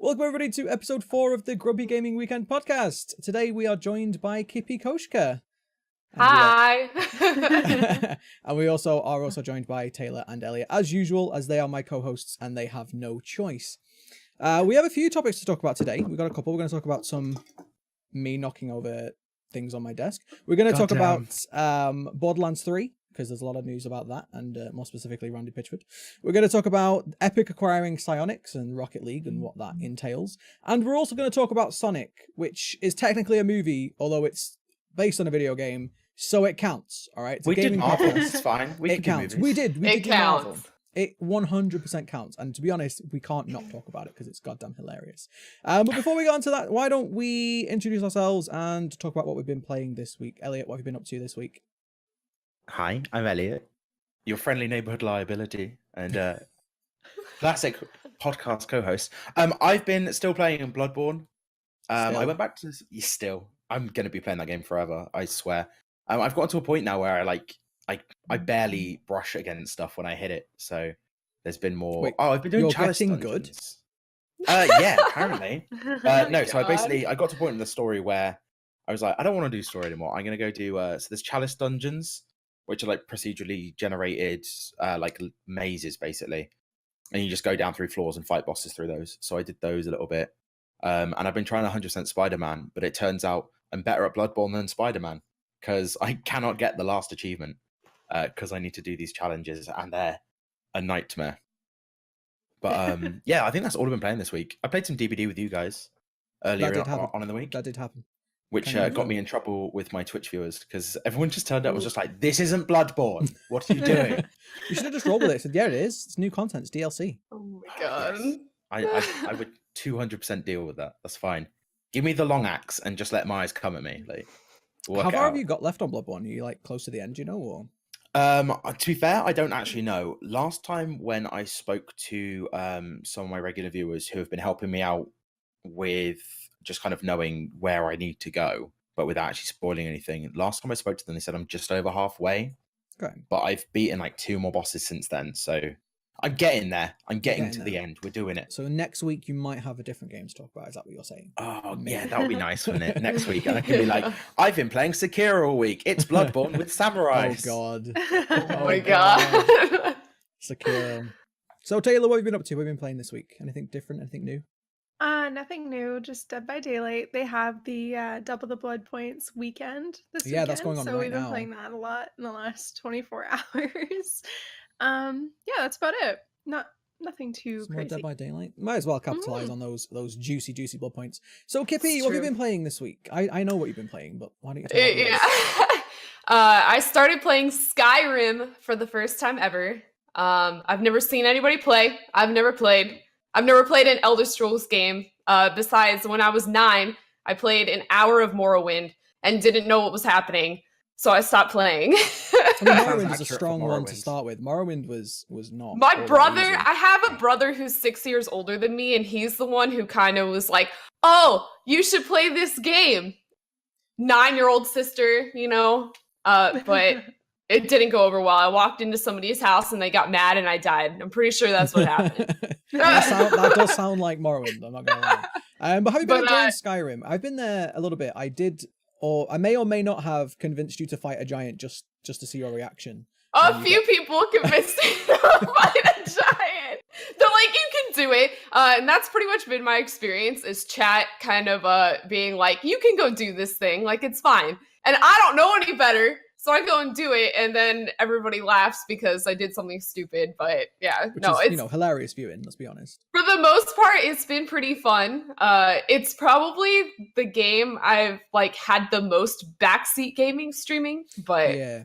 Welcome everybody to episode 4 of the Grubby Gaming Weekend podcast. Today we are joined by KippyKoshka. Hi! And we are also joined by Taylor and Elliott, as usual, as they are my co-hosts and they have no choice. We have a few topics to talk about today. We've got a couple. We're going to talk about me knocking over things on my desk. We're going to talk about Borderlands 3, because there's a lot of news about that, and more specifically Randy Pitchford. We're going to talk about Epic acquiring Psyonix and Rocket League and what that entails. And we're also going to talk about Sonic, which is technically a movie, although it's based on a video game, so it counts. All right, we did Marvel. It's fine. It counts. We did. We did Marvel. It 100% counts, and to be honest, we can't not talk about it because it's goddamn hilarious. But before we go on to that, why don't we introduce ourselves and talk about what we've been playing this week? Elliott, what have you been up to this week? Hi, I'm Elliott, your friendly neighborhood liability and classic podcast co-host. I've been still playing in Bloodborne. I went back to I'm going to be playing that game forever, I swear. I've gotten to a point now where I barely brush against stuff when I hit it, so there's been more. Wait, I've been doing chalice getting dungeons. Good? Yeah, apparently. So I got to a point in the story where I was like, I don't want to do story anymore. I'm going to go do so there's chalice dungeons, which are like procedurally generated like mazes basically, and you just go down through floors and fight bosses through those. So I did those a little bit, and I've been trying 100% Spider-Man, but it turns out I'm better at Bloodborne than Spider-Man because I cannot get the last achievement because I need to do these challenges and they're a nightmare. But yeah, I think that's all I've been playing this week. I played some DBD with you guys earlier on in the week. That did happen. Which got me in trouble with my Twitch viewers because everyone just turned up and was just like, this isn't Bloodborne. What are you doing? You should have just rolled with it. Said, yeah, it is. It's new content. It's DLC. Oh my god. Yes. I would 200% deal with that. That's fine. Give me the long axe and just let Myers come at me. Like, how far have you got left on Bloodborne? Are you like close to the end, you know? Or? To be fair, I don't actually know. Last time when I spoke to some of my regular viewers who have been helping me out with just kind of knowing where I need to go, but without actually spoiling anything. Last time I spoke to them, they said I'm just over halfway. Okay. But I've beaten like 2 more bosses since then, so I'm getting there. I'm getting to the end. We're doing it. So next week you might have a different game to talk about. Is that what you're saying? Oh, yeah, that would be nice, wouldn't it? Next week, and I can be like, I've been playing Sekiro all week. It's Bloodborne with samurais. Oh, God. Oh, my God. Sekiro. So, Taylor, what have you been up to? What have you been playing this week? Anything different? Anything new? Nothing new, just Dead by Daylight. They have the double the blood points weekend this weekend. Yeah, that's going on so right we've been now. playing that a lot in the last 24 hours. Yeah, that's about it. Nothing too Some crazy. Dead by Daylight. Might as well capitalize on those juicy blood points. So, Kippy, what have you been playing this week? I know what you've been playing, but why don't you tell me? Yeah. I started playing Skyrim for the first time ever. I've never seen anybody play. I've never played an Elder Scrolls game. Besides, when I was 9, I played an hour of Morrowind and didn't know what was happening, so I stopped playing. I mean, Morrowind is a strong one to start with. Morrowind was not. My brother, I have a brother who's 6 years older than me, and he's the one who kind of was like, oh, you should play this game. 9-year-old sister, you know? But it didn't go over well. I walked into somebody's house and they got mad and I died. I'm pretty sure that's what happened. that does sound like Morrowind, I'm not gonna lie. But have you been enjoying Skyrim? I've been there a little bit. I may or may not have convinced you to fight a giant just to see your reaction. A few people convinced me to fight a giant. They're like, you can do it. And that's pretty much been my experience, is chat kind of being like, you can go do this thing. Like, it's fine. And I don't know any better. So I go and do it, and then everybody laughs because I did something stupid. But yeah, it's hilarious viewing. Let's be honest. For the most part, it's been pretty fun. It's probably the game I've like had the most backseat gaming streaming. But yeah,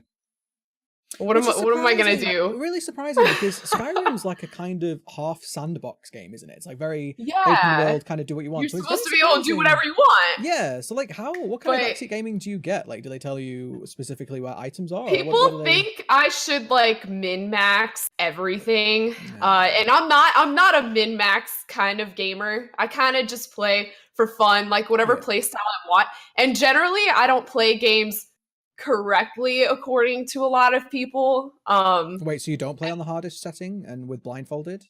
What am I gonna do? Really surprising because Skyrim's like a kind of half sandbox game, isn't it? It's like very open Yeah. world, kind of do what you want. You're So it's supposed to very be able to do surprising. whatever you want. Yeah, so like what kind of But- backseat gaming do you get? Like, do they tell you specifically where items are? or People what do they... think I should like min-max everything. No. And I'm not a min-max kind of gamer. I kind of just play for fun, like whatever Yeah. play style I want. And generally I don't play games correctly according to a lot of people. Wait, so you don't play on the hardest setting and with blindfolded?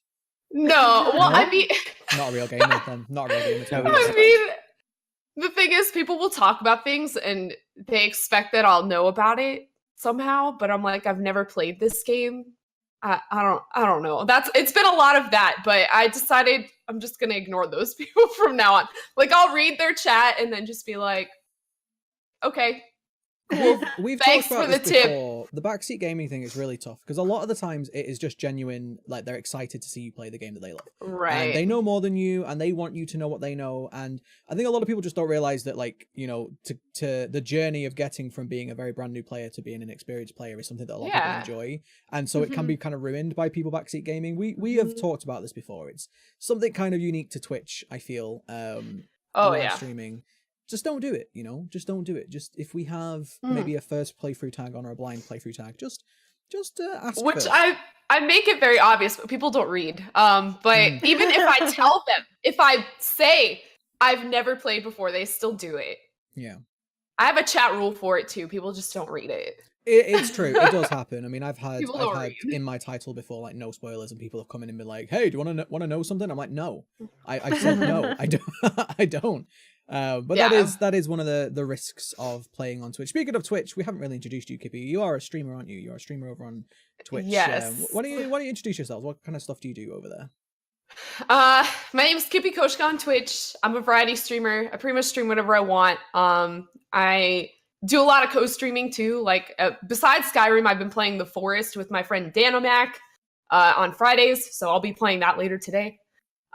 No, well, No? I mean Not a real gamer then. Not a real gamer. No, too. I mean, the thing is, people will talk about things and they expect that I'll know about it somehow, but I'm like, I've never played this game. I don't know. It's been a lot of that, but I decided I'm just gonna ignore those people from now on. Like, I'll read their chat and then just be like, okay, cool. We've Thanks talked about for the this tip. before. The backseat gaming thing is really tough because a lot of the times it is just genuine, like they're excited to see you play the game that they love. Right. And they know more than you and they want you to know what they know. And I think a lot of people just don't realize that, like, you know, to the journey of getting from being a very brand new player to being an experienced player is something that a lot of Yeah. people enjoy. And so it can be kind of ruined by people backseat gaming. We have talked about this before. It's something kind of unique to Twitch, I feel. Oh, live yeah. streaming. Just don't do it, you know? Just don't do it. Just if we have maybe a first playthrough tag on or a blind playthrough tag, just ask Which first. I make it very obvious, but people don't read. But even if I tell them, if I say I've never played before, they still do it. Yeah. I have a chat rule for it too. People just don't read it. It's true. It does happen. I mean, I've had People don't had read. in my title before, like, no spoilers, and people have come in and been like, "Hey, do you want to know something?" I'm like, "No." I said no. I don't. I don't. But Yeah. that is one of the risks of playing on Twitch. Speaking of Twitch, we haven't really introduced you, Kippy. You are a streamer, aren't you? You're a streamer over on Twitch. Yes. Why don't you introduce yourselves? What kind of stuff do you do over there? My name is KippyKoshka on Twitch. I'm a variety streamer. I pretty much stream whatever I want. I do a lot of co-streaming too. Like besides Skyrim, I've been playing The Forest with my friend Danomac on Fridays, so I'll be playing that later today.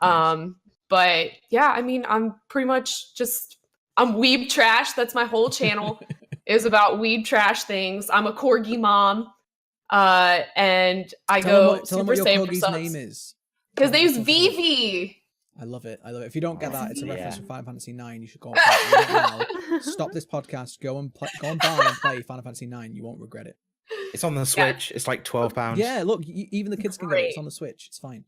Nice. But yeah, I mean, I'm pretty much I'm weeb trash. That's my whole channel is about weeb trash things. I'm a corgi mom, and I Tell go them what Super your Saiyan for corgi's subs. name is. His Tell them name's what your corgi's name is. Vivi. I love it. I love it. If you don't get that, it's a reference Yeah. to Final Fantasy IX. You should go and play it right now. Stop this podcast. Go and buy and play Final Fantasy IX. You won't regret it. It's on the Switch. It's like £12. Yeah, look, even the kids can get it. It's Great. on the Switch. It's fine.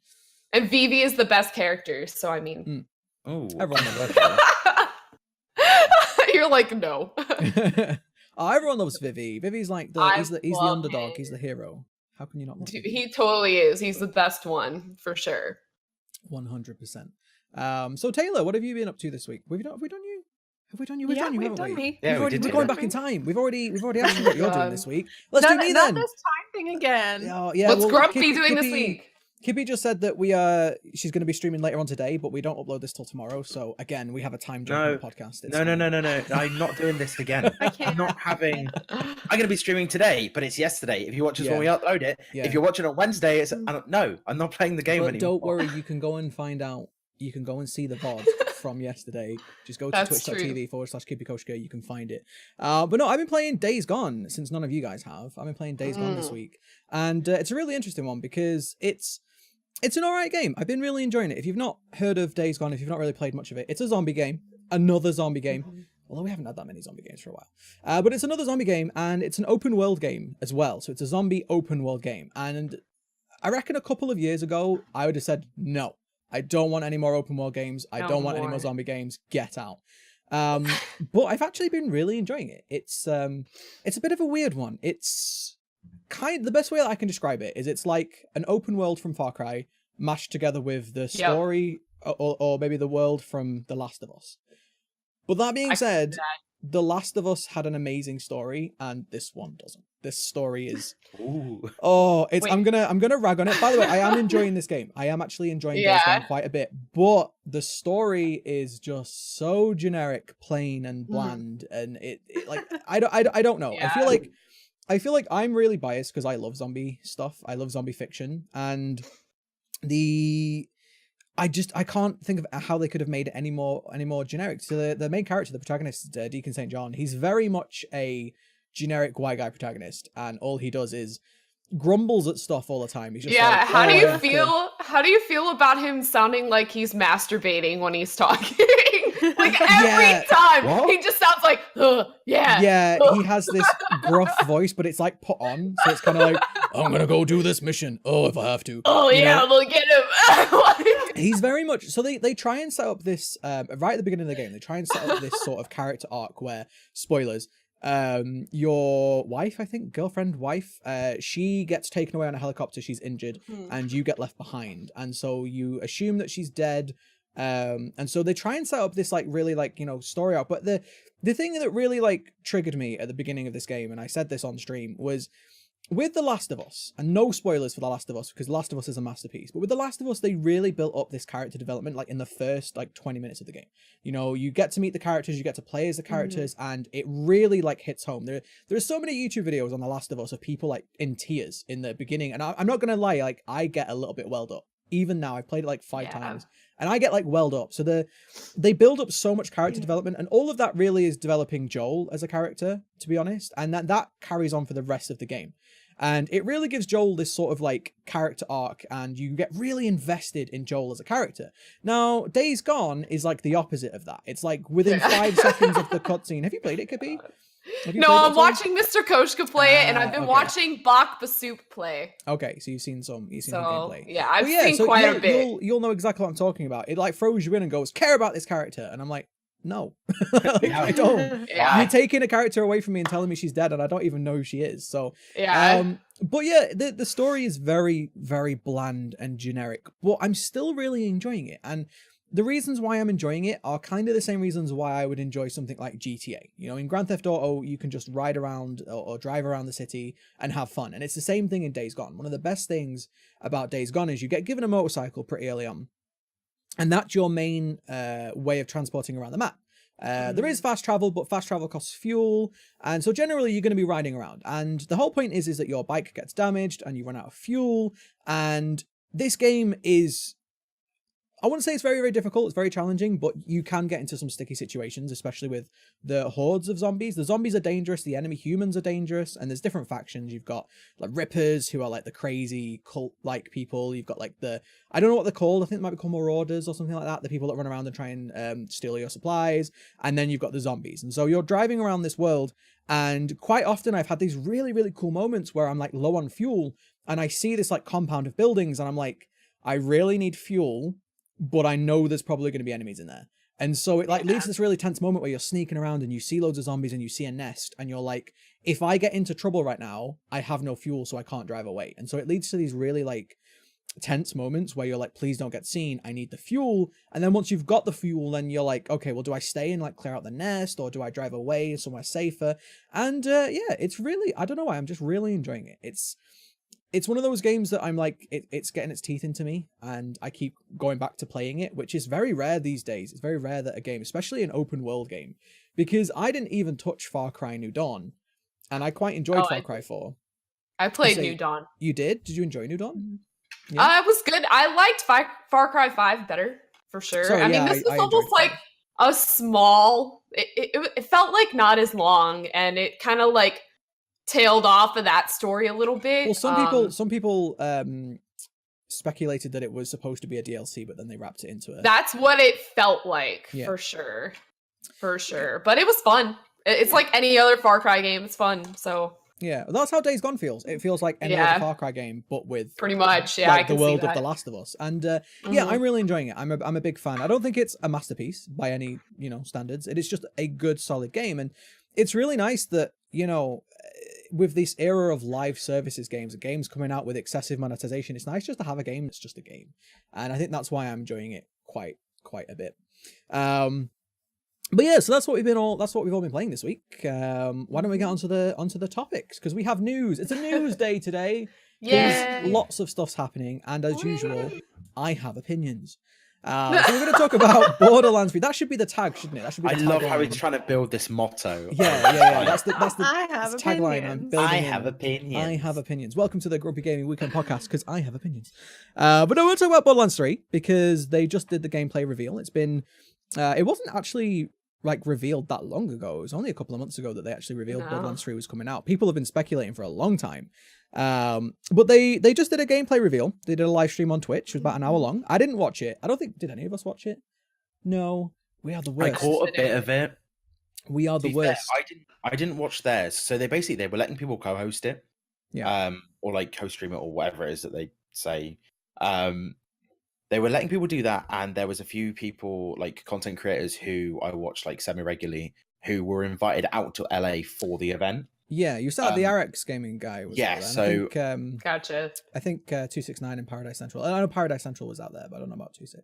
And Vivi is the best character, so I mean, Oh, Everyone loves you're like, no. Oh, everyone loves Vivi. Vivi's like he's the love underdog. him. He's the hero. How can you not love Dude, Vivi? he totally is. He's the best one for sure. 100%. So Taylor, what have you been up to this week? Have we done you? We've done you, we've haven't done we? me. Yeah, we did We're do going that. back in time. We've already asked you what you're doing God. this week. Let's do me Not then. this time thing again. Oh, yeah, What's well, Grumpy doing this week? Kippy just said that she's going to be streaming later on today, but we don't upload this till tomorrow. So again, we have a time jump on the podcast. It's No. I'm not doing this again. I I'm can't. not having. I'm going to be streaming today, but it's yesterday. If you watch us when we Yeah. upload it, Yeah. if you're watching on Wednesday, it's no. I'm not playing the game But anymore. don't worry, you can go and find out. You can go and see the VOD from yesterday. Just go to That's twitch.tv/KippyKoshka. You can find it. But no, I've been playing Days Gone since none of you guys have. I've been playing Days Gone this week. And it's a really interesting one because it's an alright game. I've been really enjoying it. If you've not heard of Days Gone, if you've not really played much of it, it's a zombie game. Another zombie game. Although we haven't had that many zombie games for a while. But it's another zombie game, and it's an open world game as well. So it's a zombie open world game. And I reckon a couple of years ago, I would have said, no, I don't want any more open world games. I No don't want any more more. zombie games. Get out. But I've actually been really enjoying it. It's a bit of a weird one. It's the best way that I can describe it is it's like an open world from Far Cry mashed together with the story or maybe the world from The Last of Us. But that being said, The Last of Us had an amazing story, and this one doesn't. This story is Ooh. it's Wait. I'm gonna rag on it. By the way, I am enjoying this game. I am actually enjoying Days Gone quite a bit, but the story is just so generic, plain, and bland, and it like I don't know. Yeah. I feel like I'm really biased because I love zombie stuff. I love zombie fiction, and I can't think of how they could have made it any more generic. So the main character, the protagonist, Deacon St. John, he's very much a generic white guy protagonist, and all he does is grumbles at stuff all the time. He's just Yeah, like, how do "Oh, I you have to-" feel? How do you feel about him sounding like he's masturbating when he's talking? Like every Yeah. time, What? he just sounds like, yeah. Yeah, he has this gruff voice, but it's like put on, so it's kind of like, I'm gonna go do this mission. Oh, if I have to. Oh You yeah, know? we'll get him. Like- He's very much so. They try and set up this right at the beginning of the game. They try and set up this sort of character arc where, spoilers, your wife, I think, girlfriend, wife, she gets taken away on a helicopter. She's injured, and you get left behind, and so you assume that she's dead. And so they try and set up this like really like, you know, story arc. But the thing that really like triggered me at the beginning of this game, and I said this on stream, was with The Last of Us, and no spoilers for The Last of Us because The Last of Us is a masterpiece, but with The Last of Us, they really built up this character development like in the first like 20 minutes of the game. You know, you get to meet the characters, you get to play as the characters, and it really like hits home. There are so many YouTube videos on The Last of Us of people like in tears in the beginning, and I'm not gonna lie, like I get a little bit welled up. Even now, I've played it like 5 times, and I get like welled up. So they build up so much character development, and all of that really is developing Joel as a character, to be honest, and that carries on for the rest of the game. And it really gives Joel this sort of like character arc, and you get really invested in Joel as a character. Now, Days Gone is like the opposite of that. It's like within 5 seconds of the cutscene. Have you played it, Kippy? No, I'm watching Mr. Koshka play it, and I've been okay. watching Bach Basoup play. Okay, so you've seen some So gameplay. yeah, I've Well, seen quite a bit. You'll know exactly what I'm talking about. It like throws you in and goes, care about this character, and I'm like, no, like, I don't. Yeah. You're taking a character away from me and telling me she's dead, and I don't even know who she is. So Yeah. but yeah, the story is very, very bland and generic, but I'm still really enjoying it. And the reasons why I'm enjoying it are kind of the same reasons why I would enjoy something like GTA. You know, in Grand Theft Auto, you can just ride around or drive around the city and have fun. And it's the same thing in Days Gone. One of the best things about Days Gone is you get given a motorcycle pretty early on, and that's your main way of transporting around the map. There is fast travel, but fast travel costs fuel, and so generally you're going to be riding around. And the whole point is that your bike gets damaged and you run out of fuel. And this game is, I wouldn't say it's very, very difficult. It's very challenging, but you can get into some sticky situations, especially with the hordes of zombies. The zombies are dangerous. The enemy humans are dangerous. And there's different factions. You've got like Rippers, who are like the crazy cult-like people. You've got like I don't know what they're called. I think they might be called Marauders or something like that. The people that run around and try and steal your supplies. And then you've got the zombies. And so you're driving around this world. And quite often I've had these really, really cool moments where I'm like low on fuel. And I see this like compound of buildings. And I'm like, I really need fuel, but I know there's probably going to be enemies in there. And so it like leads to this really tense moment where you're sneaking around and you see loads of zombies and you see a nest and you're like, if I get into trouble right now, I have no fuel, so I can't drive away. And so it leads to these really like tense moments where you're like, please don't get seen. I need the fuel. And then once you've got the fuel, then you're like, okay, well, do I stay and like clear out the nest, or do I drive away somewhere safer? And yeah, it's really, I don't know why, I'm just really enjoying it. It's one of those games that I'm like, it's getting its teeth into me, and I keep going back to playing it, which is very rare these days. It's very rare that a game, especially an open world game, because I didn't even touch Far Cry New Dawn, and I quite enjoyed Far Cry 4. I played New Dawn. You did? Did you enjoy New Dawn? Yeah. It was good. I liked Far Cry 5 better, for sure. Sorry, I mean, this was almost like a small, it felt like not as long, and it kind of like tailed off of that story a little bit. Well, some people speculated that it was supposed to be a DLC, but then they wrapped it into it. That's what it felt like, for sure. But it was fun. It's like any other Far Cry game. It's fun. So yeah, that's how Days Gone feels. It feels like any other Far Cry game, but with pretty much like the world of The Last of Us. And yeah, I'm really enjoying it. I'm a big fan. I don't think it's a masterpiece by any standards. It is just a good, solid game, and it's really nice that with this era of live services games coming out with excessive monetization, it's nice just to have a game that's just a game, and I think that's why I'm enjoying it quite a bit. But yeah, so that's what we've all been playing this week. Why don't we get onto the topics, because we have news. It's a news day today. Yeah, lots of stuff's happening, and as usual, I have opinions. So we're going to talk about Borderlands 3. That should be the tag, shouldn't it? That should be. I love how he's trying to build this motto. Yeah. That's the I have tagline I'm building. I have opinions. I have opinions. Welcome to the Grumpy Gaming Weekend podcast, because I have opinions. But no, we'll talk about Borderlands 3 because they just did the gameplay reveal. It's been, it wasn't actually like revealed that long ago. It was only a couple of months ago that they actually revealed No. Borderlands 3 was coming out. People have been speculating for a long time. But they just did a gameplay reveal. They did a live stream on Twitch. It was about an hour long. I didn't watch it. I don't think, did any of us watch it? No. We are the I worst. caught a bit of it. We are To the be fair, worst. I didn't watch theirs. So they were letting people co-host it. Yeah. Or like co-stream it or whatever it is that they say. They were letting people do that, and there was a few people, like content creators who I watched like semi-regularly, who were invited out to LA for the event. Yeah, you saw the RX gaming guy was yeah, there. so Gotcha. I think 269 and Paradise Central. I know Paradise Central was out there, but I don't know about 26.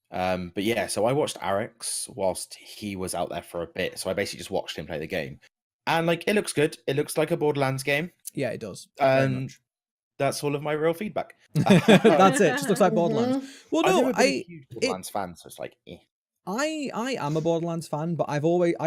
but yeah, so I watched Arix whilst he was out there for a bit. So I basically just watched him play the game, and like it looks good. It looks like a Borderlands game. Yeah, it does. Very And much. that's all of my real feedback. That's it. Just looks like Borderlands. Well, I've no, never been a huge Borderlands fan, so it's like, I am a Borderlands fan, but I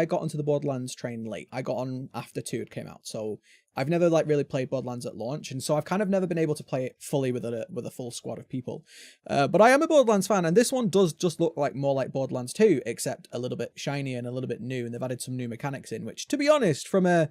got onto the Borderlands train late. I got on after 2 had came out, so I've never like really played Borderlands at launch, and so I've kind of never been able to play it fully with a full squad of people. But I am a Borderlands fan, and this one does just look like more like Borderlands 2, except a little bit shiny and a little bit new, and they've added some new mechanics in, which, to be honest, from a,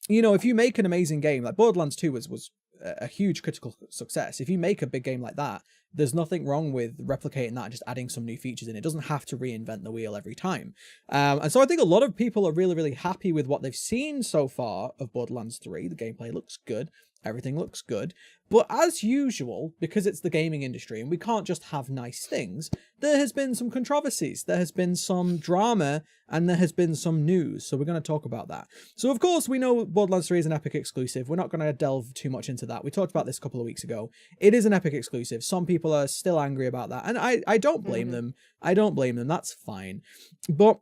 you know, if you make an amazing game, like Borderlands 2 was a huge critical success. If you make a big game like that, there's nothing wrong with replicating that and just adding some new features in. It doesn't have to reinvent the wheel every time. And so I think a lot of people are really, really happy with what they've seen so far of Borderlands 3. The gameplay looks good. Everything looks good. But as usual, because it's the gaming industry and we can't just have nice things, there has been some controversies. There has been some drama and there has been some news. So we're going to talk about that. So of course, we know Borderlands 3 is an Epic exclusive. We're not going to delve too much into that. We talked about this a couple of weeks ago. It is an Epic exclusive. Some people are still angry about that. And I don't blame them. I don't blame them. That's fine. But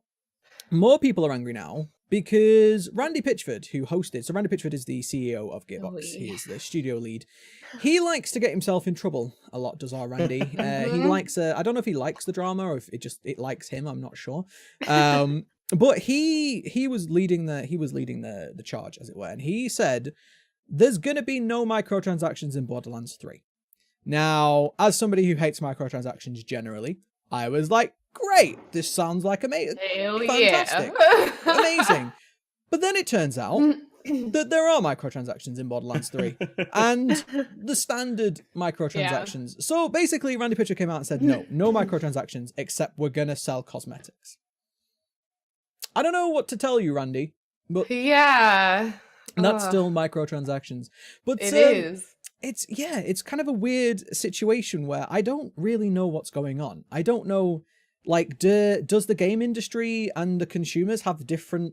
more people are angry now because Randy Pitchford, who hosted, so Randy Pitchford is the CEO of Gearbox. He is the studio lead. He likes to get himself in trouble a lot, does our Randy. He likes, I don't know if he likes the drama or if it likes him, I'm not sure. But he was leading the charge, as it were, and he said there's going to be no microtransactions in Borderlands 3. Now, as somebody who hates microtransactions generally, I was like, great, this sounds like amazing. Fantastic. Yeah. Amazing. But then it turns out that there are microtransactions in Borderlands 3 and the standard microtransactions. So basically, Randy Pitchford came out and said, no microtransactions, except we're going to sell cosmetics. I don't know what to tell you, Randy, but Yeah. that's still microtransactions. But It is. It's kind of a weird situation where I don't really know what's going on. I don't know, like, does the game industry and the consumers have different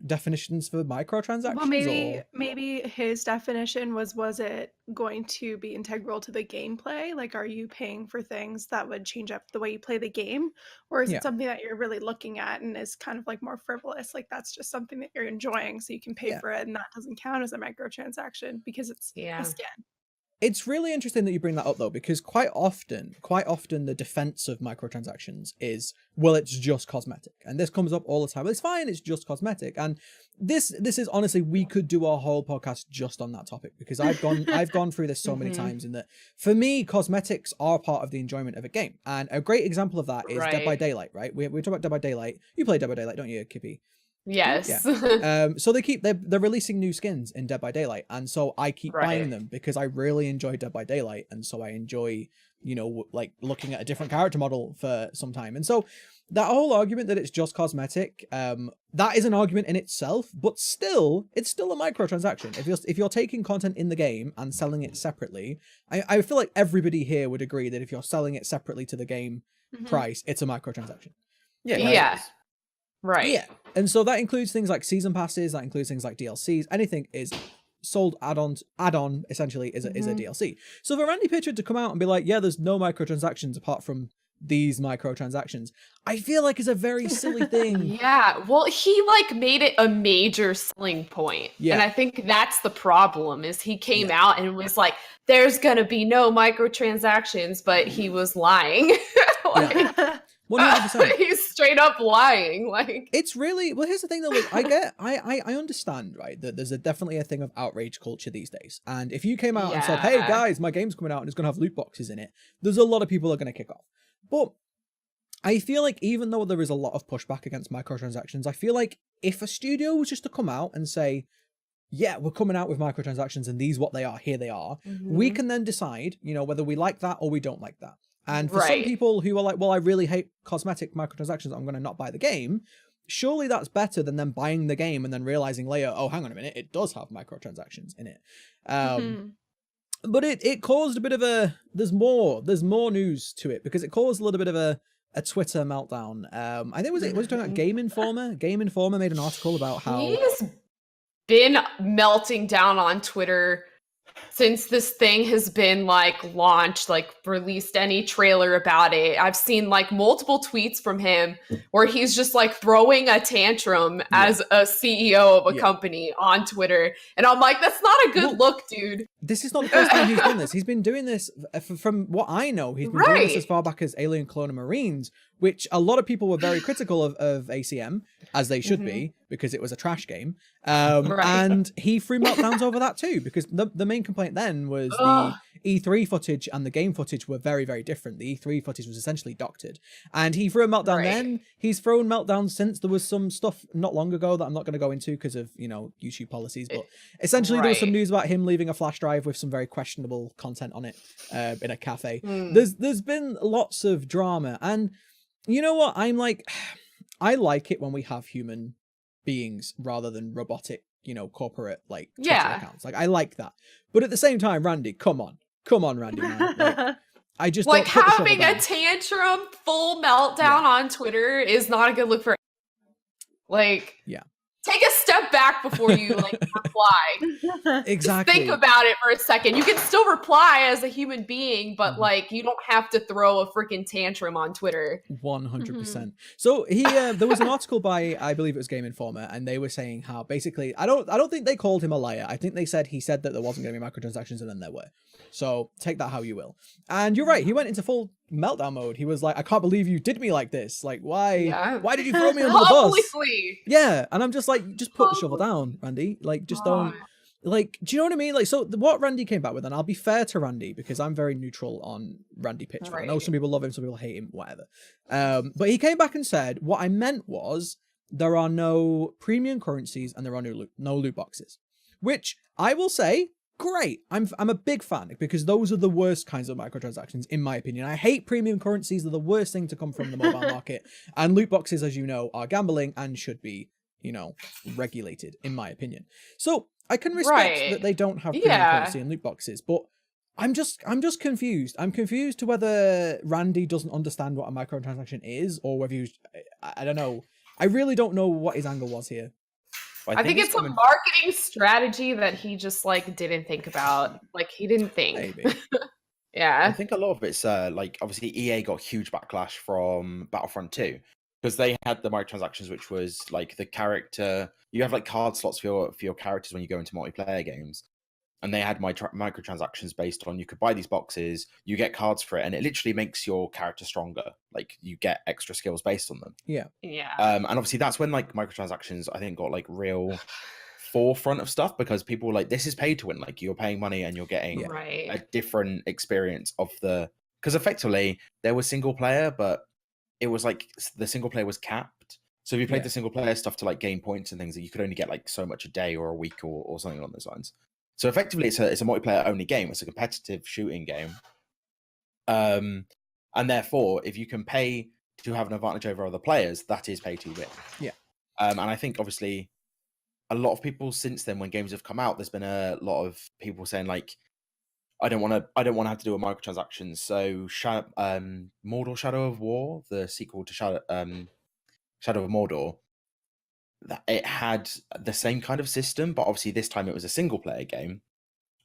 definitions for microtransactions? Well, maybe or... maybe his definition was it going to be integral to the gameplay? Like, are you paying for things that would change up the way you play the game? Or is it something that you're really looking at and is kind of like more frivolous? Like, that's just something that you're enjoying, so you can pay for it, and that doesn't count as a microtransaction because it's a skin. It's really interesting that you bring that up, though, because quite often the defense of microtransactions is, well, it's just cosmetic. And this comes up all the time. Well, it's fine, it's just cosmetic. And this is honestly, we could do our whole podcast just on that topic, because I've gone through this so many times, in that for me, cosmetics are part of the enjoyment of a game. And a great example of that is Dead by Daylight, right? We talk about Dead by Daylight. You play Dead by Daylight, don't you, Kippy? Yes. Yeah. So they're releasing new skins in Dead by Daylight, and so I keep buying them because I really enjoy Dead by Daylight, and so I enjoy, you know, like looking at a different character model for some time. And so that whole argument that it's just cosmetic, that is an argument in itself, but still, it's still a microtransaction. If you're taking content in the game and selling it separately, I feel like everybody here would agree that if you're selling it separately to the game price, it's a microtransaction. Yeah. Right. Yeah. And so that includes things like season passes, that includes things like DLCs. Anything is sold add-on essentially is a DLC. So for Randy Pitchford to come out and be like, yeah, there's no microtransactions apart from these microtransactions, I feel like is a very silly thing. Yeah. Well, he like made it a major selling point. Yeah. And I think that's the problem, is he came out and was like, there's gonna be no microtransactions, but he was lying. Like, 100%. He's straight up lying. Like, it's really, well, here's the thing though, like, I understand, right, that there's definitely a thing of outrage culture these days, and if you came out and said, hey guys, my game's coming out and it's gonna have loot boxes in it, there's a lot of people that are gonna kick off. But I feel like even though there is a lot of pushback against microtransactions, I feel like if a studio was just to come out and say, yeah, we're coming out with microtransactions and these what they are, here they are, we can then decide, you know, whether we like that or we don't like that. And for some people who are like, well, I really hate cosmetic microtransactions, I'm going to not buy the game. Surely that's better than them buying the game and then realizing later, oh, hang on a minute, it does have microtransactions in it. But it caused a bit of a, there's more news to it because it caused a little bit of a Twitter meltdown. I think was it talking about Game Informer? Game Informer made an article about how he's been melting down on Twitter since this thing has been like launched, like released any trailer about it. I've seen like multiple tweets from him where he's just like throwing a tantrum as a CEO of a company on Twitter. And I'm like, that's not a good look, dude. This is not the first time he's done this. He's been doing this from what I know. He's been doing this as far back as Alien Colonial Marines, which a lot of people were very critical of ACM, as they should be, because it was a trash game. And he threw meltdowns over that too, because the main complaint then was the E3 footage and the game footage were very, very different. The E3 footage was essentially doctored. And he threw a meltdown then. He's thrown meltdowns since. There was some stuff not long ago that I'm not going to go into because of, you know, YouTube policies. But essentially there was some news about him leaving a flash drive with some very questionable content on it in a cafe. There's been lots of drama. And you know what? I'm like, I like it when we have human beings rather than robotic, you know, corporate like Twitter accounts. Like I like that. But at the same time, Randy, come on, Randy, man. Like, I just like don't having a tantrum, full meltdown on Twitter is not a good look for. Like, take a step back before you like reply. Exactly. Just think about it for a second. You can still reply as a human being, but like you don't have to throw a freaking tantrum on Twitter. 100%. So he there was an article by, I believe it was Game Informer, and they were saying how basically I don't think they called him a liar. I think they said he said that there wasn't going to be microtransactions and then there were. So take that how you will. And you're right, he went into full meltdown mode. He was like, I can't believe you did me like this. Like, why did you throw me under the bus? Yeah. And I'm just like, just put the shovel down, Randy. Like, just don't, like, do you know what I mean? Like, so what Randy came back with, and I'll be fair to Randy because I'm very neutral on Randy Pitchford. I know some people love him, some people hate him, whatever. But he came back and said, what I meant was there are no premium currencies and there are no loot boxes, which I will say, great. I'm a big fan because those are the worst kinds of microtransactions, in my opinion. I hate premium currencies. They're the worst thing to come from the mobile market. And loot boxes, as you know, are gambling and should be, you know, regulated, in my opinion. So I can respect that they don't have premium currency and loot boxes, but I'm just confused. I'm confused to whether Randy doesn't understand what a microtransaction is or whether he's, I don't know. I really don't know what his angle was here. I think it's a marketing strategy that he just like didn't think about. Like he didn't think. Maybe. Yeah. I think a lot of it's like obviously EA got huge backlash from Battlefront 2 because they had the microtransactions, which was like the character. You have like card slots for your characters when you go into multiplayer games, and they had microtransactions based on you could buy these boxes, you get cards for it, and it literally makes your character stronger. Like you get extra skills based on them. Yeah. And obviously that's when like microtransactions I think got like real forefront of stuff because people were like, this is pay to win. Like you're paying money and you're getting a different experience of the, because effectively there was single player, but it was like the single player was capped. So if you played the single player stuff to like gain points and things, that you could only get like so much a day or a week or something along those lines. So effectively, it's a multiplayer only game. It's a competitive shooting game, and therefore, if you can pay to have an advantage over other players, that is pay to win. Yeah. And I think obviously, a lot of people since then, when games have come out, there's been a lot of people saying like, I don't want to have to do a microtransactions. So, Mordor: Shadow of War, the sequel to Shadow of Mordor. That it had the same kind of system, but obviously this time it was a single player game,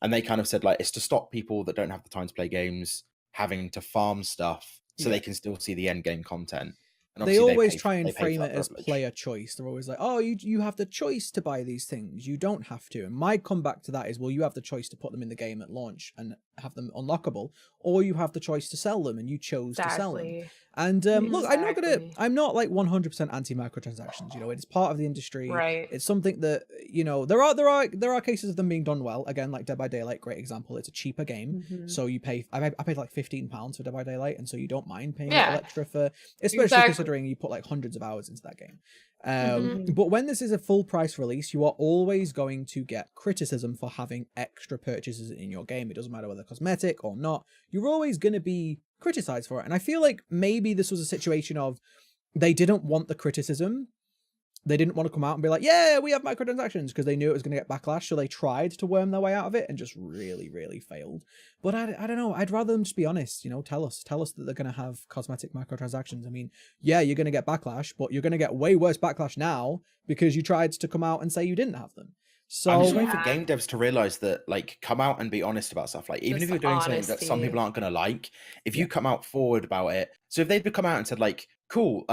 and they kind of said like it's to stop people that don't have the time to play games having to farm stuff so they can still see the end game content. And they always try and frame it as player choice. They're always like, oh, you have the choice to buy these things, you don't have to. And my comeback to that is, well, you have the choice to put them in the game at launch and have them unlockable, or you have the choice to sell them, and you chose to sell them. Exactly. And look, Exactly. I'm not like 100% anti microtransactions. You know, it's part of the industry. Right. It's something that, you know, there are cases of them being done well. Again, like Dead by Daylight, great example. It's a cheaper game, so you pay. I paid like £15 for Dead by Daylight, and so you don't mind paying a little extra for, especially considering you put like hundreds of hours into that game. But when this is a full price release, you are always going to get criticism for having extra purchases in your game. It doesn't matter whether cosmetic or not. You're always going to be criticized for it. And I feel like maybe this was a situation of they didn't want the criticism. They didn't want to come out and be like, yeah, we have microtransactions, because they knew it was going to get backlash. So they tried to worm their way out of it and just really, really failed. But I don't know. I'd rather them just be honest, you know, tell us that they're going to have cosmetic microtransactions. I mean, yeah, you're going to get backlash, but you're going to get way worse backlash now because you tried to come out and say you didn't have them. So I'm just waiting for game devs to realize that, like, come out and be honest about stuff. Like, even if you're doing something that some people aren't going to like, if you come out forward about it. So if they'd come out and said, like, cool,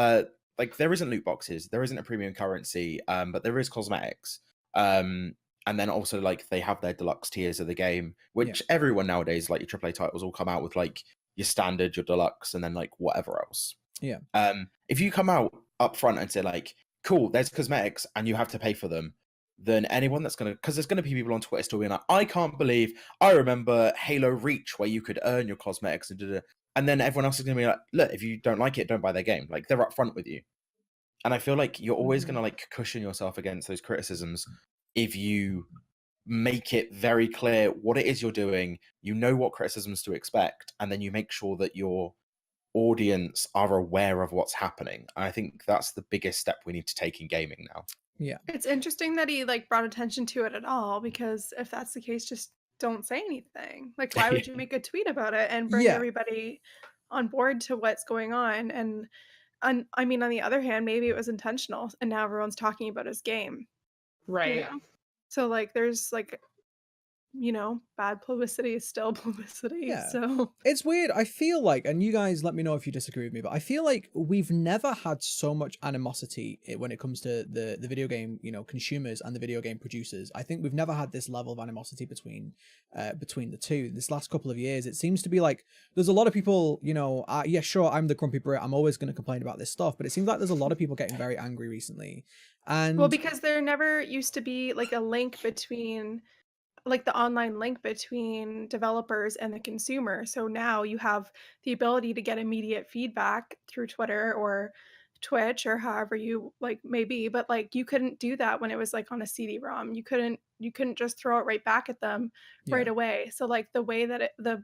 like, there isn't loot boxes, there isn't a premium currency, but there is cosmetics. And then also, like, they have their deluxe tiers of the game, which everyone nowadays, like, your AAA titles all come out with, like, your standard, your deluxe, and then, like, whatever else. Yeah. If you come out up front and say, like, cool, there's cosmetics and you have to pay for them, then anyone that's going to, because there's going to be people on Twitter still being like, I can't believe, I remember Halo Reach where you could earn your cosmetics and then everyone else is going to be like, look, if you don't like it, don't buy their game. Like, they're upfront with you. And I feel like you're always going to, like, cushion yourself against those criticisms if you make it very clear what it is you're doing, you know what criticisms to expect, and then you make sure that your audience are aware of what's happening. And I think that's the biggest step we need to take in gaming now. Yeah. It's interesting that he like brought attention to it at all, because if that's the case, just don't say anything. Like, why would you make a tweet about it and bring everybody on board to what's going on? And I mean, on the other hand, maybe it was intentional and now everyone's talking about his game. Right. You know? So like there's like, you know, bad publicity is still publicity. Yeah. So it's weird. I feel like, and you guys let me know if you disagree with me, but I feel like we've never had so much animosity when it comes to the video game, you know, consumers and the video game producers. I think we've never had this level of animosity between the two. This last couple of years, it seems to be like there's a lot of people, you know, yeah, sure, I'm the grumpy Brit, I'm always going to complain about this stuff, but it seems like there's a lot of people getting very angry recently. And well, because there never used to be like a link between, like the online link between developers and the consumer. So now you have the ability to get immediate feedback through Twitter or Twitch or however you like maybe, but like you couldn't do that when it was like on a CD-ROM. You couldn't just throw it right back at them right away. So like the way that the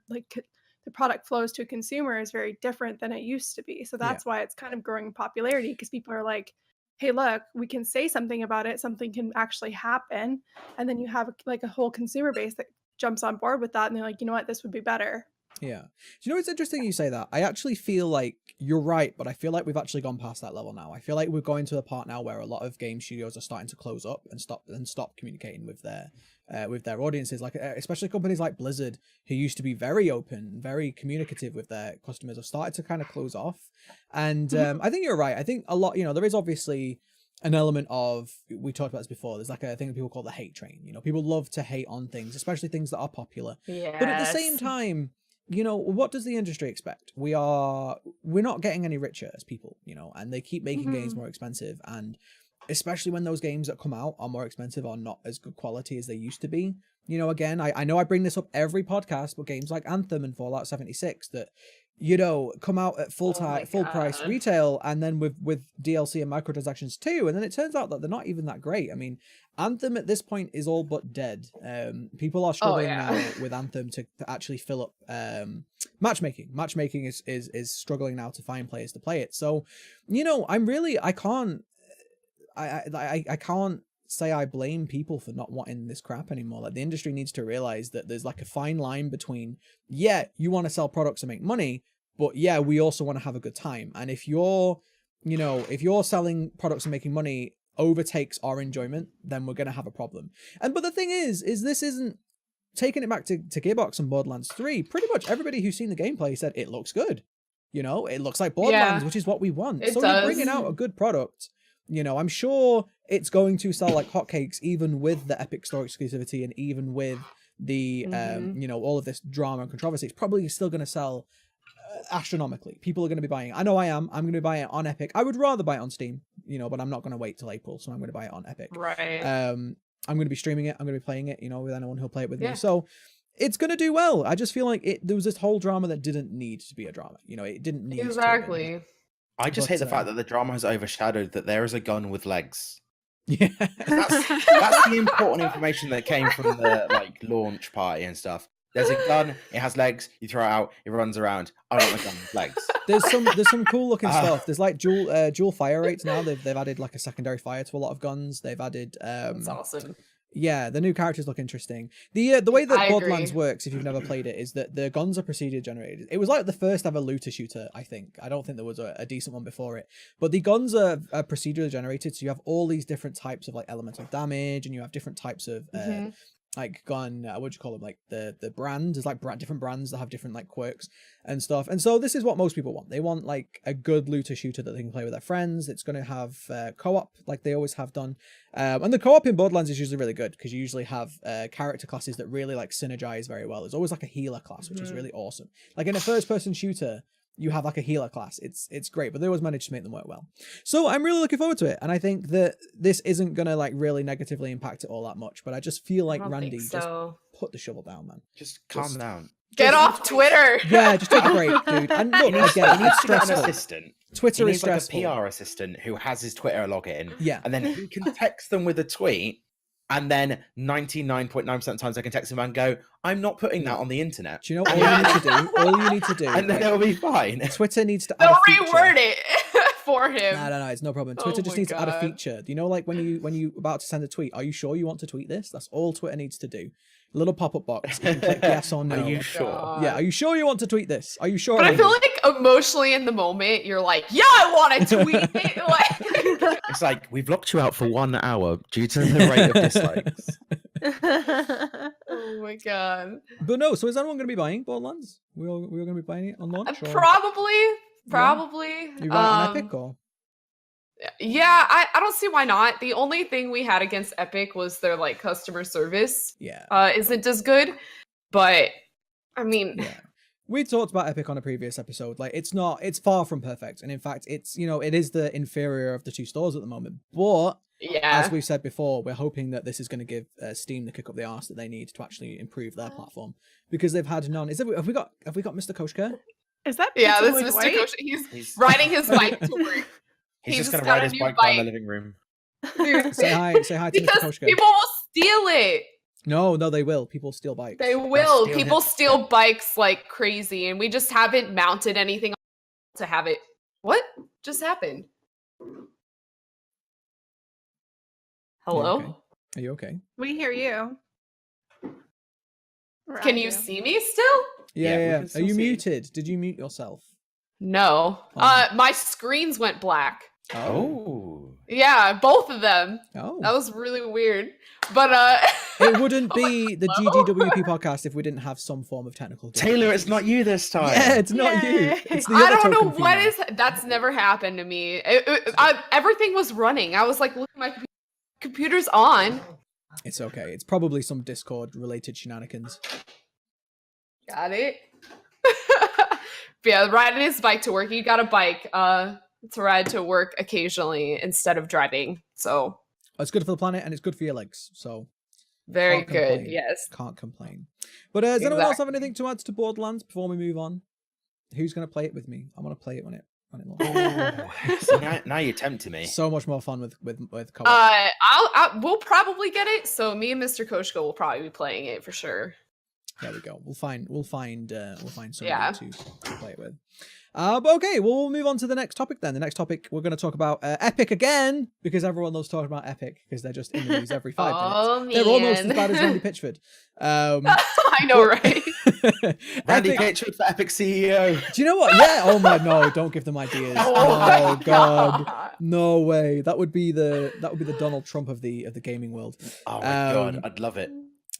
product flows to a consumer is very different than it used to be. So that's why it's kind of growing in popularity, because people are like, hey, look, we can say something about it, something can actually happen, and then you have like a whole consumer base that jumps on board with that, and they're like, you know what, this would be better. Yeah. Do you know, it's interesting you say that. I actually feel like you're right, but I feel like we've actually gone past that level now. I feel like we're going to the part now where a lot of game studios are starting to close up and stop communicating with their audiences, like especially companies like Blizzard, who used to be very open, very communicative with their customers, have started to kind of close off. And I think you're right. I think a lot, you know, there is obviously an element of, we talked about this before, there's like a thing that people call the hate train. You know, people love to hate on things, especially things that are popular. Yes. But at the same time, you know, what does the industry expect? We're not getting any richer as people, you know, and they keep making games more expensive, and especially when those games that come out are more expensive or not as good quality as they used to be. You know, again, I know I bring this up every podcast, but games like Anthem and Fallout 76 that, you know, come out at full price retail, and then with DLC and microtransactions too, and then it turns out that they're not even that great. I mean, Anthem at this point is all but dead. People are struggling now with Anthem to actually fill up matchmaking. Matchmaking is struggling now to find players to play it. So, you know, I can't say I blame people for not wanting this crap anymore. Like, the industry needs to realize that there's like a fine line between, yeah, you want to sell products and make money, but yeah, we also want to have a good time. And if you're selling products and making money overtakes our enjoyment, then we're going to have a problem. But the thing is this isn't, taking it back to Gearbox and Borderlands 3, pretty much everybody who's seen the gameplay said it looks good. You know, it looks like Borderlands, which is what we want. So you're bringing out a good product. You know, I'm sure it's going to sell like hotcakes, even with the Epic Store exclusivity and even with the all of this drama and controversy, it's probably still going to sell astronomically. People are going to be buying it. I know I am. I'm going to be buying it on Epic. I would rather buy it on Steam, but I'm not going to wait till April, so I'm going to buy it on Epic. Right. I'm going to be streaming it. I'm going to be playing it, with anyone who'll play it with me. So it's going to do well. I just feel like there was this whole drama that didn't need to be a drama. It didn't need exactly. to I just hate the fact that the drama has overshadowed that there is a gun with legs. Yeah. That's the important information that came from the launch party and stuff. There's a gun, it has legs, you throw it out, it runs around. I want a gun with legs. There's some cool looking stuff. There's like dual fire rates now. They've added like a secondary fire to a lot of guns. They've added That's awesome. Yeah, the new characters look interesting. The way that Borderlands agree. works, if you've never played it, is that the guns are procedure generated. It was like the first ever looter shooter, I think. I don't think there was a decent one before it. But the guns are procedurally generated, so you have all these different types of like elemental damage, and you have different types of like gun, what do you call them? Like the brands. There's like different brands that have different like quirks and stuff. And so this is what most people want. They want like a good looter shooter that they can play with their friends. It's going to have co-op like they always have done. And the co-op in Borderlands is usually really good because you usually have character classes that really like synergize very well. There's always like a healer class, which is really awesome. Like in a first-person shooter, you have like a healer class. It's great, but they always manage to make them work well. So I'm really looking forward to it, and I think that this isn't gonna like really negatively impact it all that much. But I just feel like Randy, just put the shovel down, man. Just calm down. Get off Twitter. Yeah, just take a break, dude. And look, I get it. It's stressful. An assistant. Twitter is like stressful. a PR assistant who has his Twitter login. Yeah, and then he can text them with a tweet. And then 99.9% of the times I can text him and go, I'm not putting that on the internet. Do you know all you need to do? All you need to do. And then it'll be fine. Twitter needs to They'll add a feature. reword it for him. No, it's no problem. Twitter just needs to add a feature. Do you know, like when you about to send a tweet, are you sure you want to tweet this? That's all Twitter needs to do. A little pop-up box. You can click yes or no. Are you sure? Yeah, are you sure you want to tweet this? Are you sure? But I feel like emotionally in the moment, you're like, yeah, I want to tweet it. Like... It's like, we've locked you out for 1 hour due to the rate of dislikes. Oh my god. But no, so is anyone going to be buying Borderlands? We're going to be buying it on launch? Probably. You buy it on Epic or? Yeah, I don't see why not. The only thing we had against Epic was their like customer service. Yeah. Isn't as good. But I mean, yeah. We talked about Epic on a previous episode. Like it's far from perfect. And in fact, it's, it is the inferior of the two stores at the moment. But yeah, as we've said before, we're hoping that this is going to give Steam the kick up the arse that they need to actually improve their platform, because they've had none. Have we got Mr. Koshka? Is that that's Mr. Mr. Koshka. He's riding his bike to work. He's just going to ride his bike down the living room. Say hi to Mr. Koshka. People will steal it. No, they will. People steal bikes. They will. People steal bikes like crazy, and we just haven't mounted anything to have it. What just happened? Hello? Are you okay? We hear you. Can you see me still? Yeah. Are you muted? Did you mute yourself? No. My screens went black. Oh. Yeah, both of them. Oh. That was really weird. But it wouldn't be the GGWP podcast if we didn't have some form of technical difficulty. Taylor, it's not you this time. Yeah, it's not you. It's the I other don't know token what female. is. That's never happened to me. Everything was running. I was like, look, my computer's on. It's okay. It's probably some Discord related shenanigans. Got it. But yeah, riding his bike to work. He got a bike to ride to work occasionally instead of driving. So it's good for the planet and it's good for your legs. So very good. Yes. Can't complain. But does anyone else have anything to add to Borderlands before we move on? Who's going to play it with me? I want to play it when it launches. So now you're tempting me. So much more fun with co-op. We'll probably get it. So me and Mr. Koshka will probably be playing it for sure. There we go. We'll find somebody to play it with. But okay, we'll move on to the next topic then. The next topic we're going to talk about Epic again, because everyone loves talking about Epic because they're just in the news every 5 minutes. They're almost as bad as Randy Pitchford. I know, right? Randy Pitchford for Epic CEO. Do you know what? Yeah. Oh my no! Don't give them ideas. Oh god. No way. That would be the Donald Trump of the gaming world. Oh my god, I'd love it.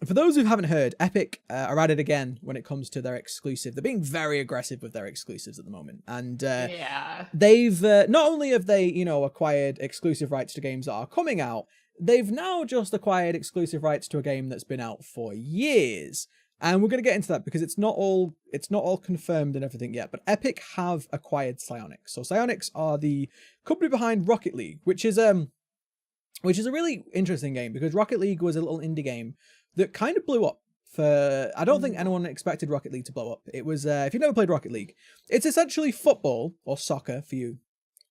for those who haven't heard, Epic are at it again when it comes to their exclusive. They're being very aggressive with their exclusives at the moment. And Yeah. they've, not only have they, acquired exclusive rights to games that are coming out, they've now just acquired exclusive rights to a game that's been out for years. And we're going to get into that because it's not all confirmed and everything yet. But Epic have acquired Psyonix. So Psyonix are the company behind Rocket League, which is a really interesting game because Rocket League was a little indie game that kind of blew up. I don't think anyone expected Rocket League to blow up. It was, if you've never played Rocket League, it's essentially football or soccer for you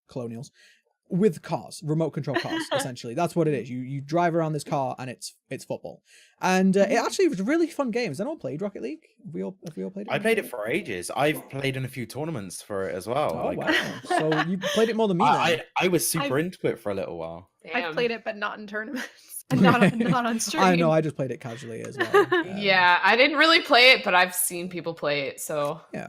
colonials with cars, remote control cars. Essentially, that's what it is. You drive around this car and it's football, and it actually was a really fun game. Has anyone played Rocket League? Have we all played it? I played it for ages. I've played in a few tournaments for it as well. Oh wow! So you played it more than me. I was super into it for a little while. I've played it, but not in tournaments. And not on stream. I know, I just played it casually as well. Yeah, I didn't really play it, but I've seen people play it, so yeah.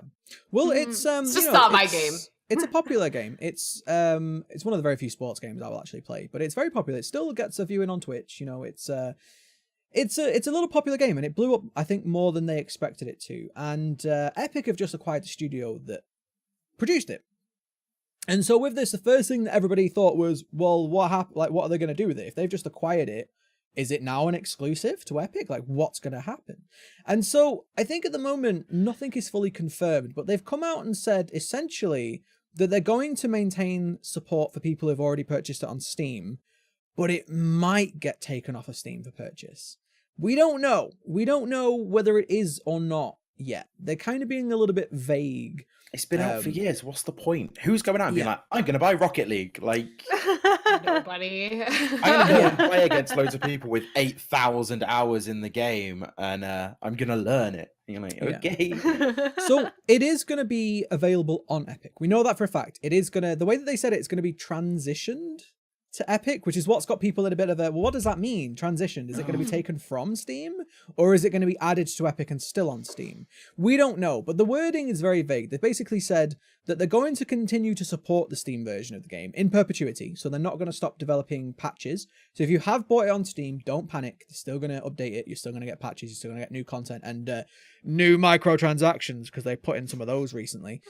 Well, it's just not my game. It's a popular game. It's one of the very few sports games I will actually play, but it's very popular. It still gets a viewing on Twitch. It's a little popular game, and it blew up, I think, more than they expected it to. And Epic have just acquired the studio that produced it. And so with this, the first thing that everybody thought was, well, what happened? Like, what are they going to do with it? If they've just acquired it, is it now an exclusive to Epic? Like, what's going to happen? And so I think at the moment, nothing is fully confirmed, but they've come out and said, essentially, that they're going to maintain support for people who've already purchased it on Steam, but it might get taken off of Steam for purchase. We don't know. We don't know whether it is or not yet. They're kind of being a little bit vague. It's been out for years. What's the point? Who's going out and being like, I'm going to buy Rocket League? Like, nobody. I'm going to go and play against loads of people with 8,000 hours in the game, and I'm going to learn it. And you're like, okay. So it is going to be available on Epic. We know that for a fact. It is going to, the way that they said it's going to be transitioned to Epic, which is what's got people in a bit of a, well, what does that mean? Transitioned? Is it going to be taken from Steam, or is it going to be added to Epic and still on Steam? We don't know, but the wording is very vague. They basically said that they're going to continue to support the Steam version of the game in perpetuity, so they're not going to stop developing patches. So if you have bought it on Steam, don't panic. They're still going to update it. You're still going to get patches. You're still going to get new content and new microtransactions, because they put in some of those recently.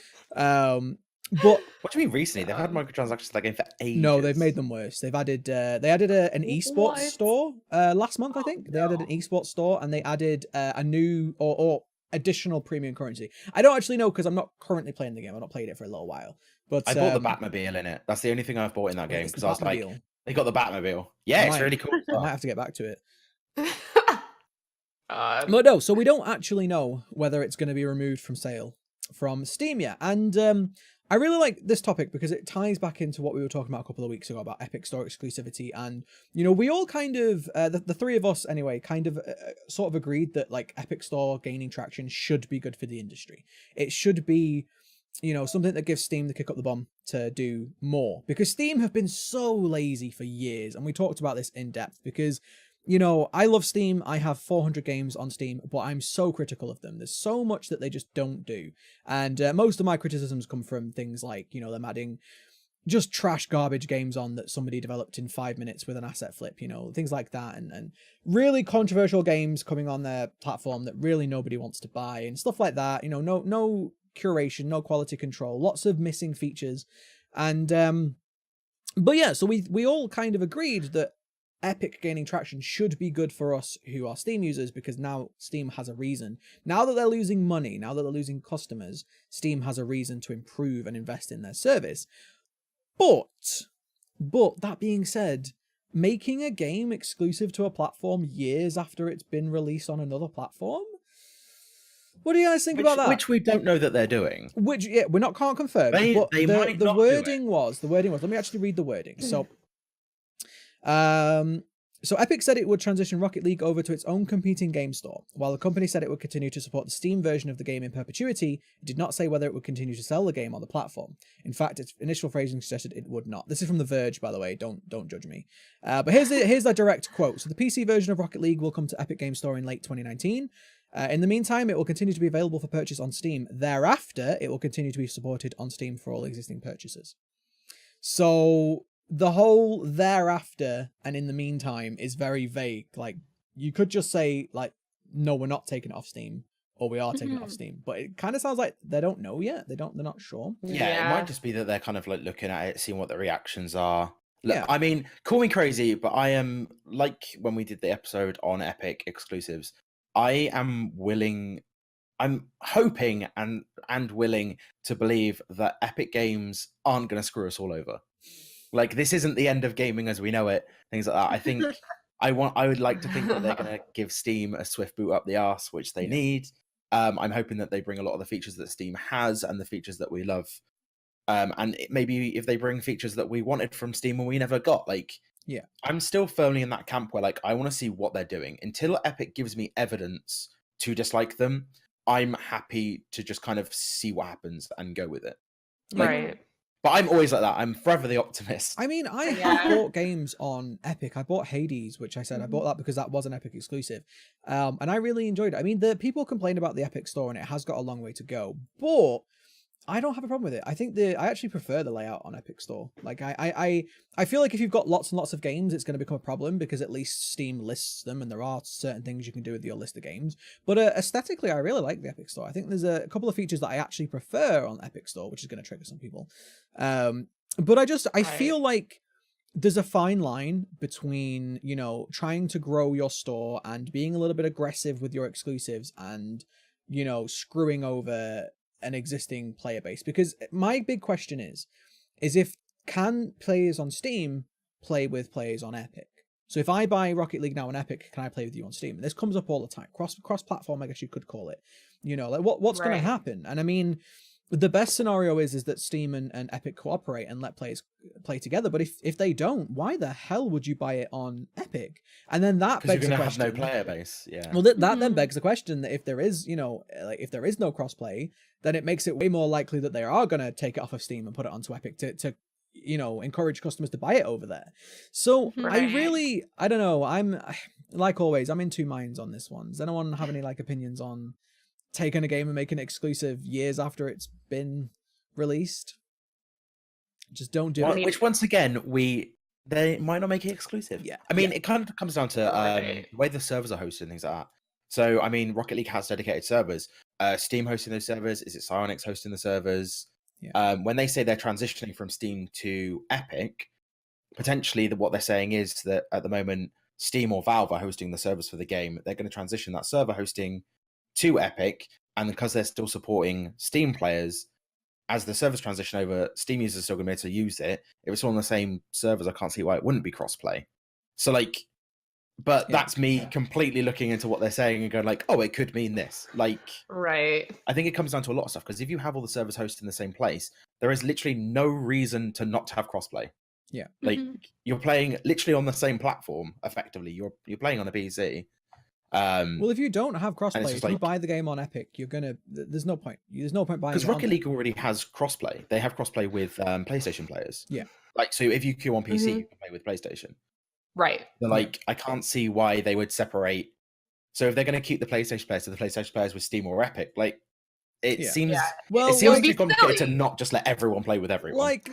But what do you mean recently? They've had microtransactions in that game for ages. No, they've made them worse. They've added an esports store last month, I think. They added an esports store, and they added a new or additional premium currency. I don't actually know because I'm not currently playing the game. I've not played it for a little while. But I bought the Batmobile in it. That's the only thing I've bought in that game, because I was like, they got the Batmobile. Yeah, it's really cool. I might have to get back to it. But no, so we don't actually know whether it's going to be removed from sale from Steam yet. And I really like this topic because it ties back into what we were talking about a couple of weeks ago about Epic Store exclusivity. And, we all kind of, the three of us anyway, kind of sort of agreed that like Epic Store gaining traction should be good for the industry. It should be, something that gives Steam the kick up the bum to do more, because Steam have been so lazy for years. And we talked about this in depth because, I love Steam. I have 400 games on Steam, but I'm so critical of them. There's so much that they just don't do. And most of my criticisms come from things like, them adding just trash garbage games on that somebody developed in 5 minutes with an asset flip, things like that. And really controversial games coming on their platform that really nobody wants to buy and stuff like that. No curation, no quality control, lots of missing features. And, but yeah, so we all kind of agreed that Epic gaining traction should be good for us who are Steam users, because now Steam has a reason. Now that they're losing money, now that they're losing customers, Steam has a reason to improve and invest in their service. But that being said, making a game exclusive to a platform years after it's been released on another platform? What do you guys think about that? Which we don't know that they're doing. Which, yeah, can't confirm. They might the not wording was, let me actually read the wording. So Epic said it would transition Rocket League over to its own competing game store. While the company said it would continue to support the Steam version of the game in perpetuity, it did not say whether it would continue to sell the game on the platform. In fact, its initial phrasing suggested it would not. This is from The Verge, by the way. Don't judge me. But here's the direct quote. So the PC version of Rocket League will come to Epic Game Store in late 2019. In the meantime, it will continue to be available for purchase on Steam. Thereafter, it will continue to be supported on Steam for all existing purchases. So the whole thereafter and in the meantime is very vague. Like, you could just say, like, no, we're not taking it off Steam, or we are taking it off Steam. But it kind of sounds like they don't know yet. They're not sure. Yeah, it might just be that they're kind of like looking at it, seeing what the reactions are. Look, Yeah. I mean, call me crazy, but I am, like when we did the episode on Epic exclusives, I am willing, I'm hoping and willing to believe that Epic Games aren't going to screw us all over. Like, this isn't the end of gaming as we know it, things like that. I think I would like to think that they're going to give Steam a swift boot up the arse, which they need. I'm hoping that they bring a lot of the features that Steam has and the features that we love. And maybe if they bring features that we wanted from Steam and we never got, like, I'm still firmly in that camp where, like, I want to see what they're doing. Until Epic gives me evidence to dislike them, I'm happy to just kind of see what happens and go with it. Like, Right. But I'm always like that. I'm forever the optimist. I mean, I have bought games on Epic. I bought Hades, which I said I bought that because that was an Epic exclusive. And I really enjoyed it. I mean, the people complain about the Epic store and it has got a long way to go, but I don't have a problem with it. I think I actually prefer the layout on Epic Store. Like, I feel like if you've got lots and lots of games, it's going to become a problem because at least Steam lists them and there are certain things you can do with your list of games. But aesthetically, I really like the Epic Store. I think there's a couple of features that I actually prefer on Epic Store, which is going to trigger some people. But I feel like there's a fine line between, you know, trying to grow your store and being a little bit aggressive with your exclusives and, you know, screwing over an existing player base. Because my big question is if can players on Steam play with players on Epic? So if I buy Rocket League now on Epic, can I play with you on Steam? And this comes up all the time. Cross platform, I guess you could call it. You know, like what's going to happen? And I mean, the best scenario is that Steam and Epic cooperate and let players play together. But if they don't, why the hell would you buy it on Epic? And then that begs the question. Have no player base. Yeah. Well, that then begs the question that if there is, you know, like if there is no crossplay, then it makes it way more likely that they are going to take it off of Steam and put it onto Epic to you know, encourage customers to buy it over there. So I don't know. I'm like always, I'm in two minds on this one. Does anyone have any like opinions on taking a game and making it exclusive years after it's been released? Just don't do it. Which once again, they might not make it exclusive. Yeah. I mean, it kind of comes down to the way the servers are hosted and things like that. So, I mean, Rocket League has dedicated servers. Steam hosting those servers. Is it Psyonix hosting the servers? Yeah. When they say they're transitioning from Steam to Epic, potentially what they're saying is that at the moment, Steam or Valve are hosting the servers for the game. They're going to transition that server hosting to Epic, and because they're still supporting Steam players, as the servers transition over, Steam users are still going to be able to use it. If it's all on the same servers, I can't see why it wouldn't be crossplay. So, like, but that's me completely looking into what they're saying and going like, oh, it could mean this. Like, right. I think it comes down to a lot of stuff, because if you have all the servers hosted in the same place, there is literally no reason to not have crossplay. Yeah. Like, you're playing literally on the same platform, effectively. You're playing on a PC. Well, if you don't have crossplay, if you buy the game on Epic, you're gonna. There's no point. There's no point buying. Because Rocket League already has crossplay. They have crossplay with PlayStation players. Yeah. Like, so if you queue on PC, you can play with PlayStation. Right. So, like, I can't see why they would separate. So if they're going to keep the PlayStation players to the PlayStation players with Steam or Epic, like, it seems it seems too complicated to not just let everyone play with everyone. Like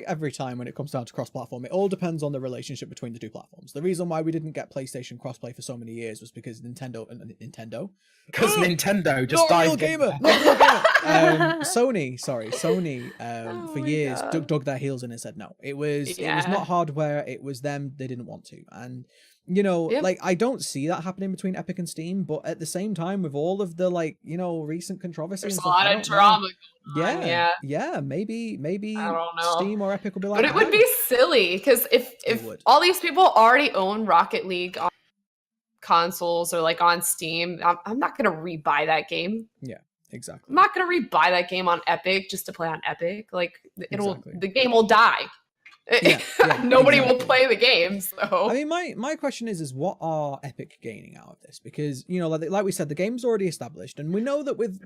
every time when it comes down to cross-platform, it all depends on the relationship between the two platforms. The reason why we didn't get PlayStation crossplay for so many years was because Nintendo because Nintendo just dived in. Sony for years dug their heels in and said no. It was not hardware, it was them, they didn't want to. And you know, like, I don't see that happening between Epic and Steam, but at the same time, with all of the, like, you know, recent controversy, there's a lot of drama going on. Yeah, maybe I don't know. Steam or Epic will be like, but it would be silly, because if all these people already own Rocket League on consoles or like on Steam, I'm not gonna rebuy that game. Yeah, exactly. I'm not gonna rebuy that game on Epic just to play on Epic. Like, the game will die. Nobody will play the game. So I mean, my question is what are Epic gaining out of this? Because, you know, like we said, the game's already established, and we know that with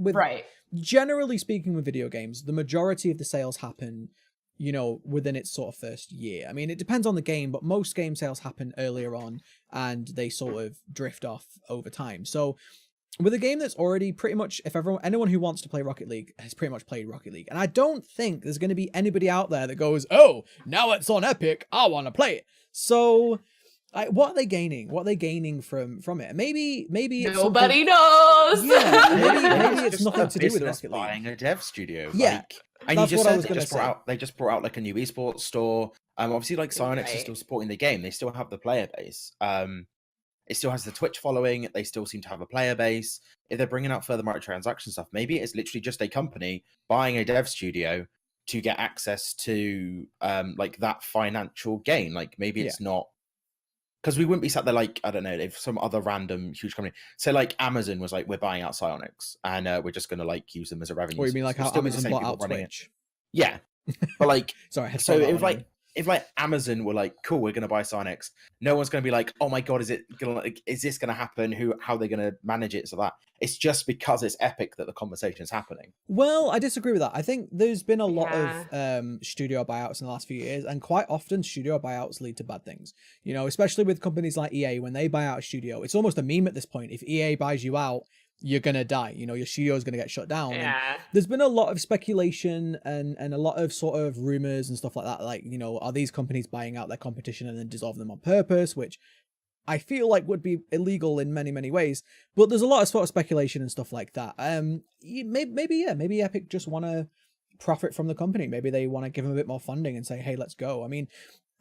generally speaking with video games, the majority of the sales happen, you know, within its sort of first year. I mean, it depends on the game, but most game sales happen earlier on and they sort of drift off over time. So with a game that's already pretty much, if anyone who wants to play Rocket League has pretty much played Rocket League, and I don't think there's going to be anybody out there that goes, oh, now it's on Epic, I want to play it. So What are they gaining? What are they gaining from it? Maybe it's nobody knows. Yeah, maybe it's nothing to do with business Rocket League. buying a dev studio. Yeah, and you just what I said was they gonna just say. brought out. They just brought out like a new esports store. Obviously, like Psyonix is still supporting the game. They still have the player base. It still has the Twitch following. They still seem to have a player base. If they're bringing out further microtransaction stuff, maybe it's literally just a company buying a dev studio to get access to like that financial gain. Like maybe it's not, because we wouldn't be sat there like, I don't know, if some other random huge company, say like Amazon was like, we're buying out Psyonix and we're just going to like use them as a revenue. Or you mean like how Amazon bought out Twitch? Yeah, but like, sorry, I had to so it was like, if like Amazon were like, cool, we're going to buy Psyonix, no one's going to be like, oh my god, is this going to happen? How are they going to manage it? So that it's just because it's Epic that the conversation is happening. Well, I disagree with that. I think there's been a lot of studio buyouts in the last few years, and quite often studio buyouts lead to bad things. You know, especially with companies like EA, when they buy out a studio, it's almost a meme at this point. If EA buys you out, you're gonna die. You know, your studio is gonna get shut down. Yeah. And there's been a lot of speculation and a lot of sort of rumors and stuff like that. Like, you know, are these companies buying out their competition and then dissolving them on purpose? Which I feel like would be illegal in many, many ways. But there's a lot of sort of speculation and stuff like that. Maybe Epic just want to profit from the company. Maybe they want to give them a bit more funding and say, hey, let's go. I mean,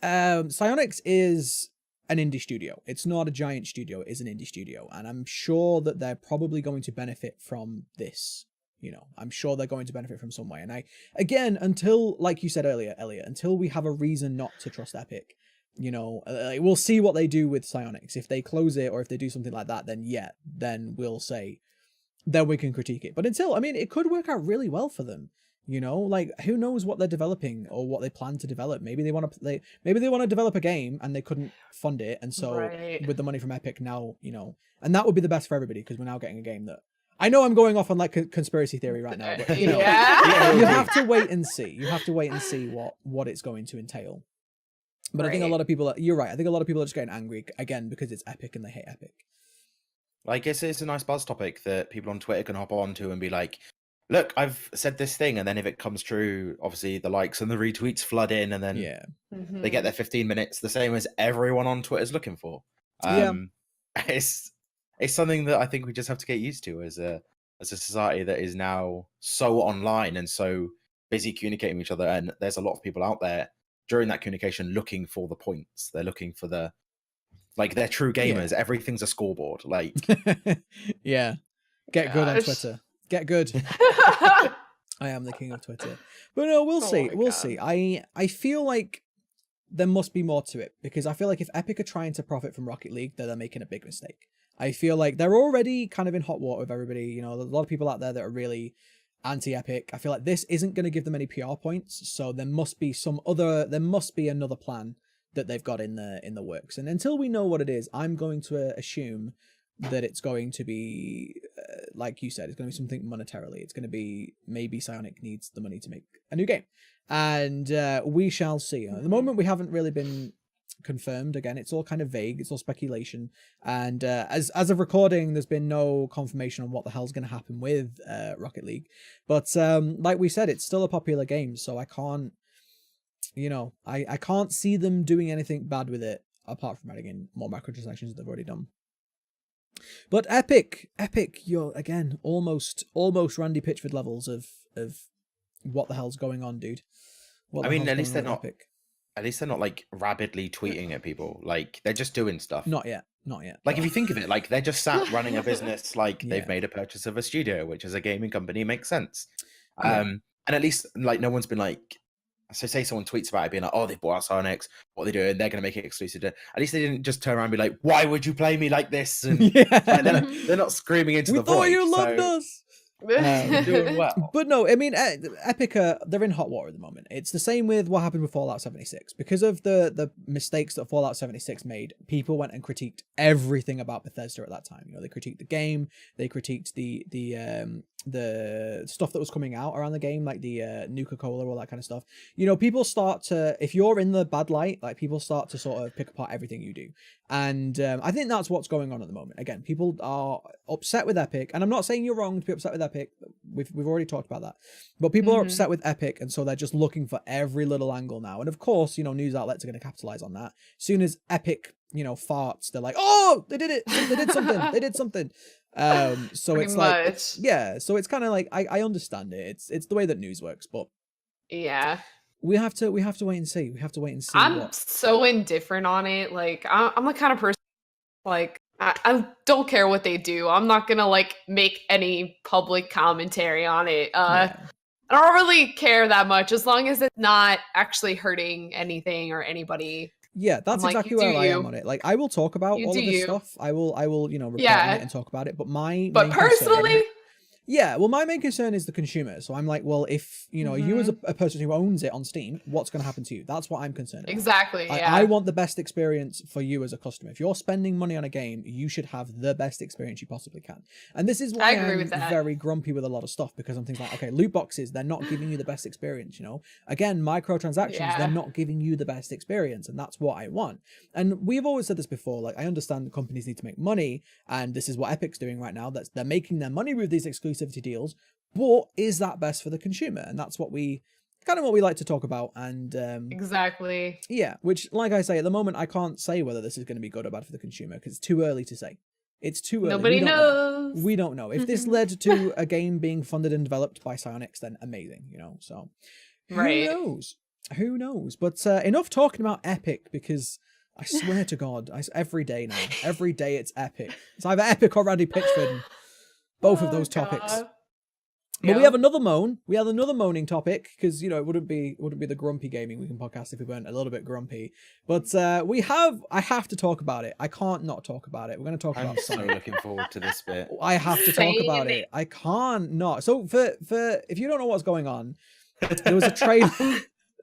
Psyonix is an indie studio. It's not a giant studio. It is an indie studio. And I'm sure that they're probably going to benefit from this. You know, I'm sure they're going to benefit from some way. And again, until, like you said earlier, Elliott, until we have a reason not to trust Epic, you know, we'll see what they do with Psyonix. If they close it or if they do something like that, then we'll say, then we can critique it. But until, I mean, it could work out really well for them. You know, like, who knows what they're developing or what they plan to develop. Maybe they want to develop a game and they couldn't fund it, and so with the money from Epic now, you know, and that would be the best for everybody, because we're now getting a game that, I know I'm going off on like conspiracy theory right now, but you know, you have to wait and see. You have to wait and see what it's going to entail. But I think a lot of people you're right. I think a lot of people are just getting angry again because it's Epic and they hate Epic. I guess it's a nice buzz topic that people on Twitter can hop on to and be like, look, I've said this thing, and then if it comes true, obviously the likes and the retweets flood in, and then they get their 15 minutes, the same as everyone on Twitter is looking for. It's something that I think we just have to get used to as a society that is now so online and so busy communicating with each other. And there's a lot of people out there during that communication looking for the points. They're looking for they're true gamers. Everything's a scoreboard. Like, get good on Twitter. Get good. I am the king of Twitter. But no, we'll see. We'll see. I feel like there must be more to it, because I feel like if Epic are trying to profit from Rocket League, then they're making a big mistake. I feel like they're already kind of in hot water with everybody. You know, there's a lot of people out there that are really anti-Epic. I feel like this isn't going to give them any PR points, so there must be another plan that they've got in the works. And until we know what it is, I'm going to assume that it's going to be, like you said, it's going to be something monetarily. It's going to be, maybe Psyonix needs the money to make a new game. And we shall see. At the moment, we haven't really been confirmed. Again, it's all kind of vague. It's all speculation. And as of recording, there's been no confirmation on what the hell's going to happen with Rocket League. But like we said, it's still a popular game, so I can't, you know, I can't see them doing anything bad with it, apart from adding in more microtransactions that they've already done. But Epic, you're again almost Randy Pitchford levels of what the hell's going on, dude. I mean, at least they're not like rabidly tweeting at people. Like, they're just doing stuff. Not yet. Like, if you think of it, like, they're just sat running a business. Like, they've made a purchase of a studio, which as a gaming company makes sense. And at least, like, no one's been like, so say someone tweets about it being like, oh, they bought out Psyonix, what are they doing? They're going to make it exclusive. At least they didn't just turn around and be like, why would you play me like this? And like, they're not screaming into the void. We thought you loved us. Doing well. But no, I mean, Epic, they're in hot water at the moment. It's the same with what happened with Fallout 76. Because of the mistakes that Fallout 76 made, people went and critiqued everything about Bethesda at that time. You know, they critiqued the game, they critiqued the the stuff that was coming out around the game, like the Nuka-Cola, all that kind of stuff, you know, people start to, if you're in the bad light, like people start to sort of pick apart everything you do. And I think that's what's going on at the moment. Again, people are upset with Epic, and I'm not saying you're wrong to be upset with Epic. We've already talked about that. But people are upset with Epic, and so they're just looking for every little angle now. And of course, you know, news outlets are going to capitalize on that. As soon as Epic, you know, farts, they're like, oh, they did it. They did something. They did something. So Pretty it's much. like, yeah, so it's kind of like, I understand it. It's the way that news works, but yeah. we have to wait and see. We have to wait and see. I'm so indifferent on it. Like, I'm the kind of person, like, I don't care what they do. I'm not gonna like make any public commentary on it. Yeah. I don't really care that much as long as it's not actually hurting anything or anybody. Yeah, that's like, exactly you where do I am you. on it. Like, I will talk about You all do of this you. stuff. I will, you know, report Yeah. on it and talk about it. But my But main concern- personally, yeah, well, my main concern is the consumer. So I'm like, well, if, you know, you as a person who owns it on Steam, what's going to happen to you? That's what I'm concerned about. exactly. Like, Yeah. I want the best experience for you as a customer. If you're spending money on a game, you should have the best experience you possibly can. And this is why I agree I'm with that. very grumpy with a lot of stuff, because I'm thinking like, okay, loot boxes, they're not giving you the best experience, you know? Again, microtransactions, Yeah. they're not giving you the best experience, and that's what I want. And we've always said this before, like, I understand companies need to make money, and this is what Epic's doing right now. They're making their money with these exclusivity deals, but is that best for the consumer? And that's what we like to talk about. And Exactly. yeah, which, like I say, at the moment, I can't say whether this is going to be good or bad for the consumer, because it's too early to say. It's too early. Nobody We don't know. knows. We don't know. If this led to a game being funded and developed by Psyonix, then amazing, you know? So Right. who knows? Who knows? But enough talking about Epic, because I swear to God, every day now, every day it's Epic. It's either Epic or Randy Pitchford. And both of those topics. God. But we have another moan. We have another moaning topic, because, you know, it wouldn't be the Grumpy Gaming Weekend podcast if we weren't a little bit grumpy. But I have to talk about it. I can't not talk about it. We're going to talk I'm about so Sonic. looking forward to this bit. I have to talk Same. about it. I can't not. So for if you don't know what's going on, there was a trailer.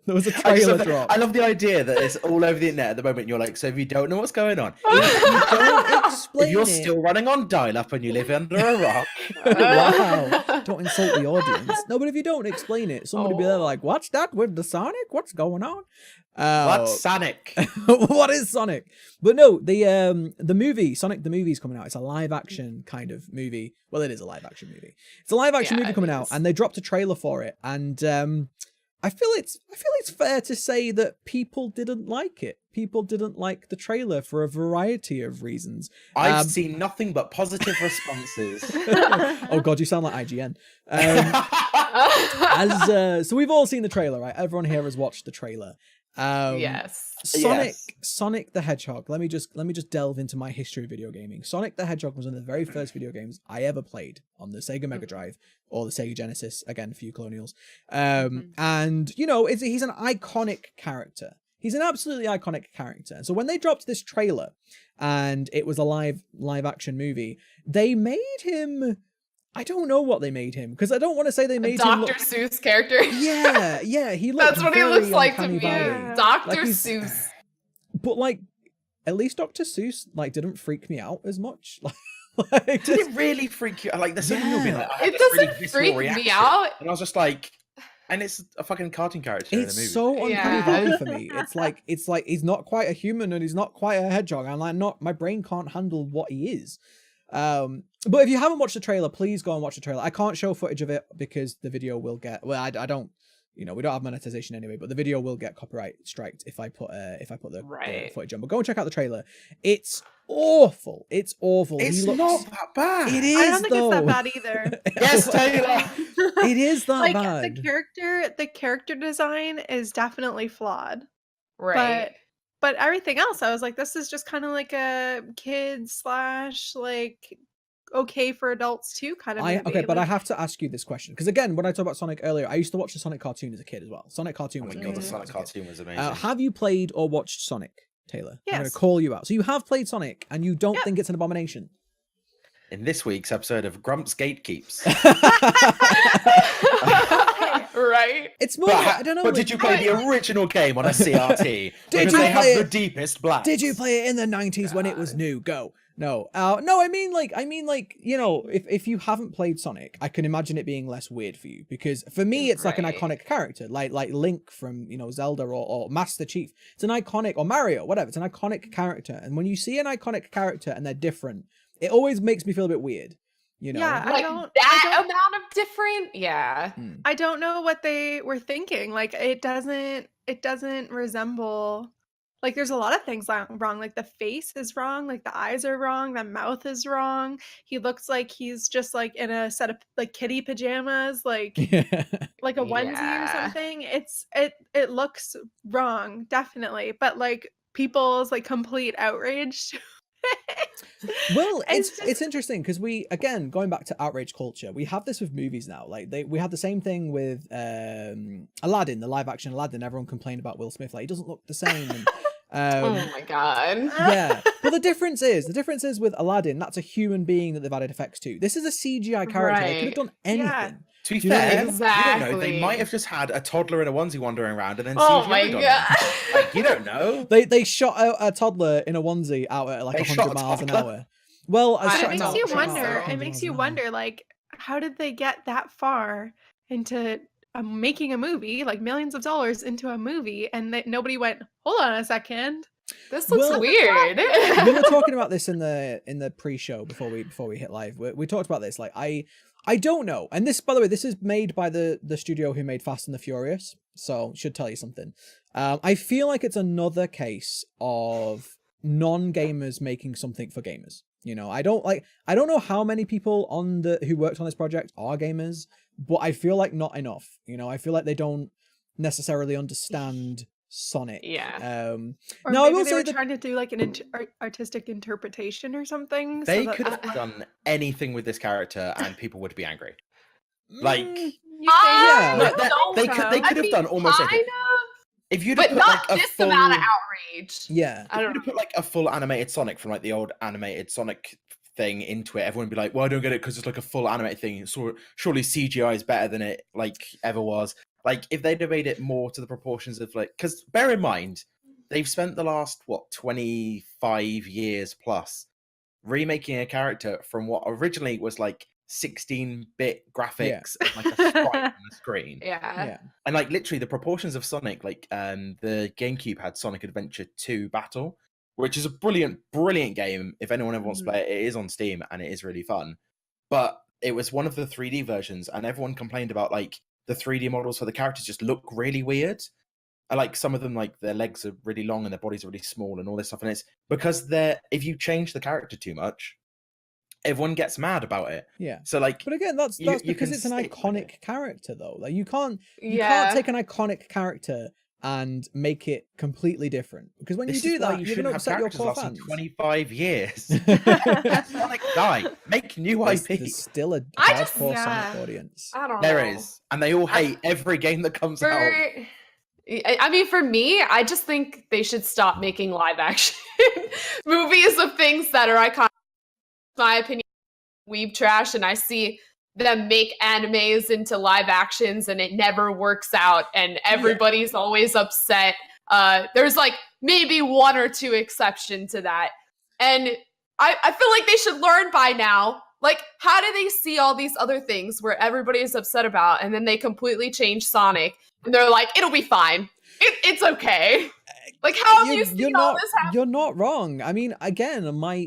There was a trailer drop. I love the idea that it's all over the internet at the moment. You're like, so if you don't know what's going on, Don't explain if you're it. still running on dial-up and you live under a rock, Wow. Don't insult the audience. No, but if you don't explain it, somebody be there Oh. like, what's that with the Sonic? What's going on? what's Sonic? What is Sonic? But no, the movie, Sonic the movie, is coming out. It's a live action kind of movie. Well, it is a live action movie. It's a live action Yeah, movie it coming out, is. and they dropped a trailer for it. And I feel it's fair to say that people didn't like it. People didn't like the trailer for a variety of reasons. I've seen nothing but positive responses. Oh God, you sound like IGN. So we've all seen the trailer, right? Everyone here has watched the trailer. Yes. Sonic the Hedgehog. Let me just delve into my history of video gaming. Sonic the Hedgehog was one of the very first video games I ever played on the Sega Mega Drive or the Sega Genesis. Again, a few colonials. And you know, he's an iconic character. He's an absolutely iconic character. And so when they dropped this trailer and it was a live action movie, they made him. I don't know what they made him, because I don't want to say they made him Dr. look. Seuss character. Yeah, he looks. That's what he looks like to me. Valley. Dr. Like he's- Seuss. But like, at least Dr. Seuss like didn't freak me out as much. Like, Did just, it really freak you? Like, there's something you'll be like, I had It this really doesn't visceral freak reaction. me out. And I was just like, and it's a fucking cartoon character in the it's movie. so uncanny Yeah. valley for me. It's like he's not quite a human and he's not quite a hedgehog. I'm like, my brain can't handle what he is. But if you haven't watched the trailer, please go and watch the trailer. I can't show footage of it because the video will get. Well, I don't. You know, we don't have monetization anyway, but the video will get copyright striked if I put the Right. footage on. But go and check out the trailer. It's awful. It's awful. It's not that bad. It is. I don't think though. it's that bad either. Yes, Taylor. It is that Like bad. the character design is definitely flawed. Right. But everything else, I was like, this is just kind of like a kid / like okay for adults too kind of movie. Okay, but I Like, have to ask you this question, because again, when I talked about Sonic earlier, I used to watch the Sonic cartoon as a kid as well. Sonic cartoon Oh was my god, the amazing. Sonic as a kid. cartoon was amazing. Have you played or watched Sonic, Taylor? I'm going Yes. to call you out. So you have played Sonic, and you don't Yeah. think it's an abomination? in this week's episode of Grump's Gatekeeps. Right? It's more. I don't know. But did you play the original game on a CRT? Did Because you they have play the it? deepest blacks. Did you play it in the 90s when it was new? Go. No. No, I mean like, you know, if you haven't played Sonic, I can imagine it being less weird for you, because for me it's like an iconic character, like Link from, you know, Zelda or Master Chief. It's an iconic, or Mario, whatever. It's an iconic character. And when you see an iconic character and they're different, it always makes me feel a bit weird. You know? Yeah, Like that amount of different, yeah. I don't know what they were thinking. Like it doesn't resemble. Like there's a lot of things wrong. Like the face is wrong. Like the eyes are wrong. The mouth is wrong. He looks like he's just like in a set of like kitty pajamas, like like a onesie or something. It looks wrong, definitely. But like people's like complete outrage. Well, it's interesting because we, again, going back to outrage culture, we have this with movies now. Like we had the same thing with Aladdin, the live action Aladdin. Everyone complained about Will Smith, like he doesn't look the same. And, oh my god. Yeah, but the difference is with Aladdin, that's a human being that they've added effects to. This is a CGI character. They could have done anything. Yeah. To be fair, Exactly. you don't know. They might have just had a toddler in a onesie wandering around and then Oh CGI'd my on god. them. Like, you don't know. They shot a toddler in a onesie out at like They 100 shot a miles an toddler? hour. Well, It It makes you don't wonder. know. It makes you wonder, like, how did they get that far into making a movie, like millions of dollars into a movie, and nobody went, "Hold on a second." This looks Well, weird. We were talking about this in the pre-show before we hit live. We talked about this. Like I don't know. And this, by the way, this is made by the studio who made Fast and the Furious, so should tell you something. I feel like it's another case of non-gamers making something for gamers. You know, I don't know how many people who worked on this project are gamers, but I feel like not enough. You know, I feel like they don't necessarily understand Sonic. Yeah. Or Now, I maybe will they say were that trying to do like an artistic interpretation or something. They so that, could have done anything with this character and people would be angry. Like, You Yeah. like don't they could have done almost kind anything. If you'd have but put not like a this full, amount of outrage. Yeah. I if don't you'd know. have put like a full animated Sonic from like the old animated Sonic thing into it, everyone would be like, "Well, I don't get it because it's like a full animated thing. So surely CGI is better than it like ever was." Like if they'd have made it more to the proportions of like, because bear in mind, they've spent the last 25 years plus remaking a character from what originally was like 16-bit graphics and like a sprite on the screen. Yeah. And like literally the proportions of Sonic, like the GameCube had Sonic Adventure 2 Battle, which is a brilliant game. If anyone ever wants to play it, it is on Steam and it is really fun. But it was one of the 3D versions, and everyone complained about like the 3D models for the characters just look really weird. And like some of them, like their legs are really long and their bodies are really small and all this stuff. And it's because if you change the character too much, everyone gets mad about it. Yeah. So like, But again, that's you because can it's an stick with iconic it. character, though. Like you can't Yeah. take an iconic character and make it completely different. Because when this you is do why that, you you're going to shouldn't have upset your characters core lasting fans. 25 years. Sonic die. Make new IP. There's still a I just- hardcore yeah. Sonic audience. I don't know. There is, and they all hate every game that comes out. I mean, for me, I just think they should stop making live action movies of things that are iconic. In my opinion, weeb trash, and I see them make animes into live actions and it never works out and everybody's always upset. There's like maybe one or two exception to that. And I feel like they should learn by now. Like, how do they see all these other things where everybody is upset about and then they completely change Sonic and they're like, it'll be fine. It's okay. Like, how have you seen all this happen? You're not wrong. I mean, again, my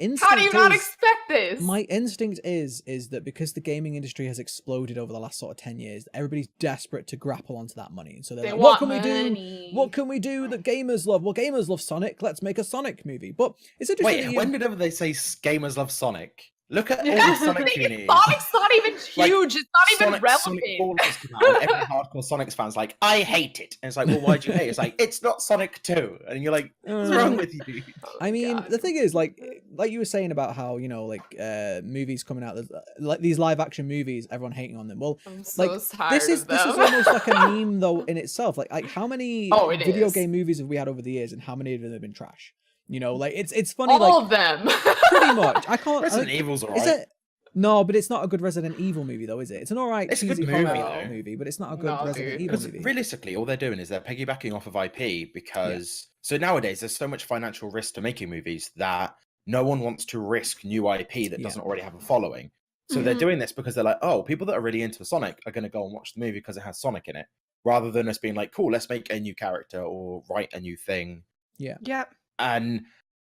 instinct How do you not expect this? My instinct is that because the gaming industry has exploded over the last sort of 10 years, everybody's desperate to grapple onto that money. And so they're They like, what want can we do? money. What can we do that gamers love? Well, gamers love Sonic. Let's make a Sonic movie. But it's interesting. Wait, that you- when did ever they say gamers love Sonic? Look at all the Sonic communities. Sonic's not even Like, huge. It's not even relevant. Sonic Ballers come out, and every hardcore Sonics fan's like, I hate it. And it's like, well, why do you hate it? It's like, it's not Sonic 2. And you're like, what's wrong with you? I mean, God. the thing is, like you were saying about how, you know, like movies coming out, like these live action movies, everyone hating on them. Well, I'm so like tired this is of them. almost like a meme though in itself. Like how many Oh, it video is. game movies have we had over the years, and how many of them have been trash? You know, like it's funny. All like of them. pretty much. I can't. Resident Evil's alright. Is it? No, but it's not a good Resident Evil movie, though, is it? It's an alright It's a good cheesy movie, horror though. movie, but it's not a good No, Resident dude. Evil Because movie. realistically, all they're doing is they're piggybacking off of IP because so nowadays there's so much financial risk to making movies that no one wants to risk new IP that doesn't already have a following. So they're doing this because they're like, oh, people that are really into Sonic are going to go and watch the movie because it has Sonic in it, rather than us being like, cool, let's make a new character or write a new thing. Yeah. Yep.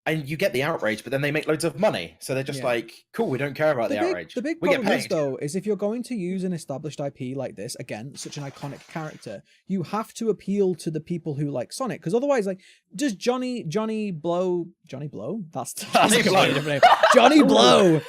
And you get the outrage, but then they make loads of money. So they're just like, cool, we don't care about the outrage. The big we get problem is, paid. though, is if you're going to use an established IP like this, again, such an iconic character, you have to appeal to the people who like Sonic. Because otherwise, like, just Johnny Blow? That's Johnny Blow. Johnny Blow.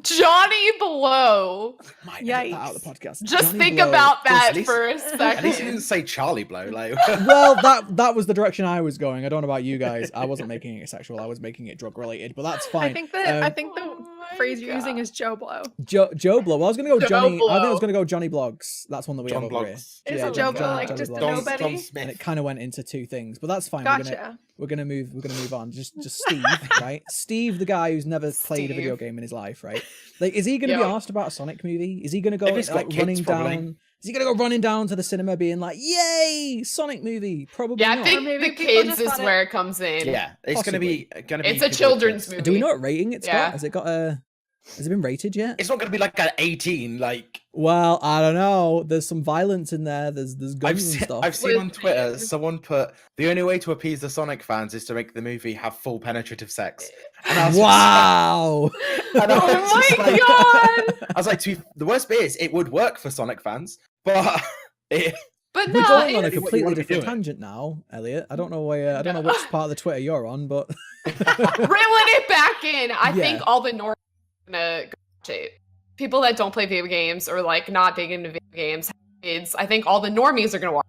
Johnny Blow. Might edit that out of the podcast. Just Johnny think Blow. about that At least- for a At least you didn't second. say Charlie Blow. Like, Well, that was the direction I was going. I don't know about you guys. I wasn't making it sexual. I was making it drug related, but that's fine. I think that the Oh my phrase you're using God. is Joe Blow. Joe Blow. Well, I was gonna go Joe Johnny. I think I Blow. was gonna go Johnny Blogs. That's one that we John have over here. Blogs. Is Yeah, it Joe Johnny- Blow like Johnny just a Blogs. Tom nobody? And it Smith. kind of went into two things, but that's fine. Gotcha. We're gonna move on. Just Steve, right? Steve, the guy who's never played a video Steve. game in his life, right? Like, is he gonna be Yep. asked about a Sonic movie? Is he gonna go If he's got like kids, running probably. down? Is he gonna go running down to the cinema, being like, "Yay, Sonic movie"? Probably Yeah, I not. think Or maybe the people kids just is thought it- where it comes in. yeah, it's going to be It's a people children's with kids. movie. Do we know what rating it's got? Yeah. Has it got a? Has it been rated yet? It's not going to be like an 18. Like Well, I don't know. There's some violence in there. There's guns and stuff. I've seen on With- Twitter someone put the only way to appease the Sonic fans is to make the movie have full penetrative sex. And I was just Wow. like- and I was Oh just my like- God. I was like, the worst bit is it would work for Sonic fans, but it, But We're no, going on a what you completely wanna be different doing. tangent now, Elliot. I don't know why. I don't know which part of the Twitter you're on, but reeling it back in. I Yeah. think all the normies are gonna go watch it. People that don't play video games or like not big into video games, have kids. I think all the normies are gonna watch.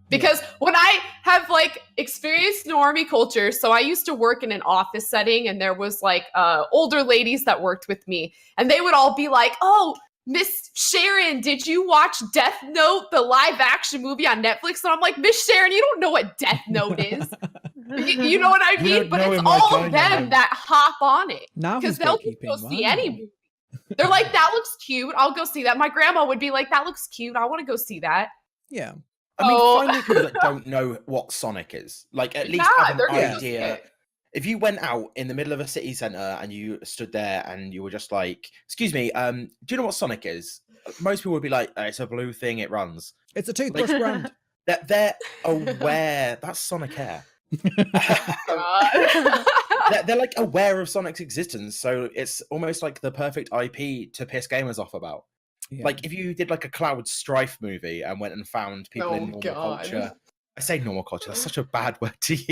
Because when I have like experienced normie culture, so I used to work in an office setting and there was like older ladies that worked with me and they would all be like, oh, Miss Sharon, did you watch Death Note, the live action movie on Netflix? And I'm like, Miss Sharon, you don't know what Death Note is. You know what I You mean? don't But know it's him like all I of know them him. that hop on it. now Because he's they'll gatekeeping. go see Wow. any movie. They're like, that looks cute. I'll go see that. My grandma would be like, that looks cute. I want to go see that. Yeah. I mean, Oh. finally people that don't know what Sonic is, like at least Yeah, have they're an gonna go see idea. it. If you went out in the middle of a city center and you stood there and you were just like, "Excuse me, do you know what Sonic is?" Most people would be like, "It's a blue thing. It runs." It's a toothbrush brand. They're aware. That's Sonic Hair. God. They're like aware of Sonic's existence, so it's almost like the perfect IP to piss gamers off about. Yeah. Like if you did like a Cloud Strife movie and went and found people Oh, in normal God. culture. I say normal culture. That's such a bad word to use.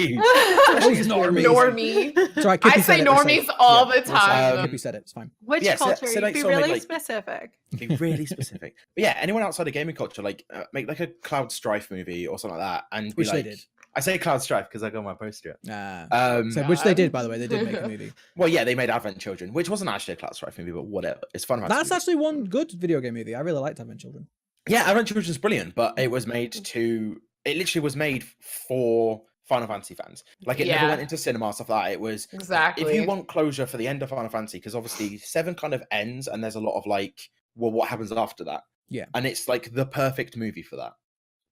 Those normies. Normie. It's all right, I Kippy say said it, we'll normies it. all Yeah, the we'll say it. time. Kippy said it. It's fine. Which Yeah, so- culture? so You'd like be Sonic, really like- specific. Be really specific. But yeah, anyone outside of gaming culture, like make like a Cloud Strife movie or something like that, and be Which they like, did. I say Cloud Strife because I got my poster. So, which they did, by the way. They did make a movie. Well, yeah, they made Advent Children, which wasn't actually a Cloud Strife movie, but whatever. It's fun. That's actually one good video game movie. I really liked Advent Children. Yeah, Advent Children's brilliant, but it was made to. It literally was made for Final Fantasy fans. Like it never Yeah. went into cinema stuff like that. It was Exactly. if you want closure for the end of Final Fantasy, because obviously 7 kind of ends, and there's a lot of like, well, what happens after that? Yeah. And it's like the perfect movie for that.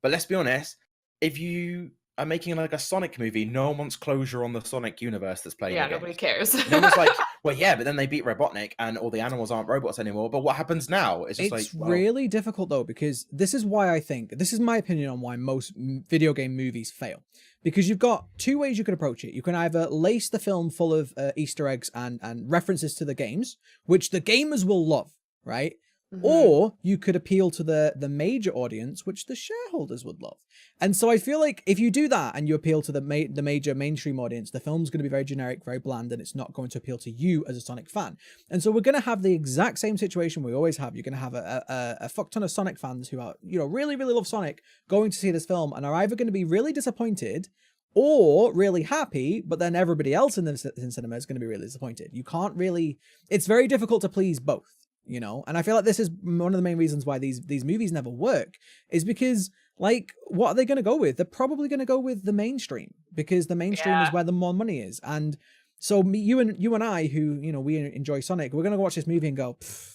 But let's be honest, if you are making like a Sonic movie, no one wants closure on the Sonic universe that's playing. Yeah, the nobody games. cares. No one's like, well, yeah, but then they beat Robotnik and all the animals aren't robots anymore. But what happens now? It's just It's like, well, really difficult though, because this is why I think this is my opinion on why most video game movies fail. Because you've got two ways you could approach it. You can either lace the film full of Easter eggs and references to the games, which the gamers will love, right? Mhm. Or you could appeal to the major audience, which the shareholders would love. And so I feel like if you do that and you appeal to the major mainstream audience, the film's going to be very generic, very bland, and it's not going to appeal to you as a Sonic fan. And so we're going to have the exact same situation we always have. You're going to have a fuck ton of Sonic fans who are, really, really love Sonic going to see this film and are either going to be really disappointed or really happy, but then everybody else in cinema is going to be really disappointed. You can't really, it's very difficult to please both. And I feel like this is one of the main reasons why these movies never work, is because Like, what are they going to go with? They're probably going to go with the mainstream, because the mainstream is where the more money is. And so you and I, who, you know, we enjoy Sonic, we're going to watch this movie and go, pfft.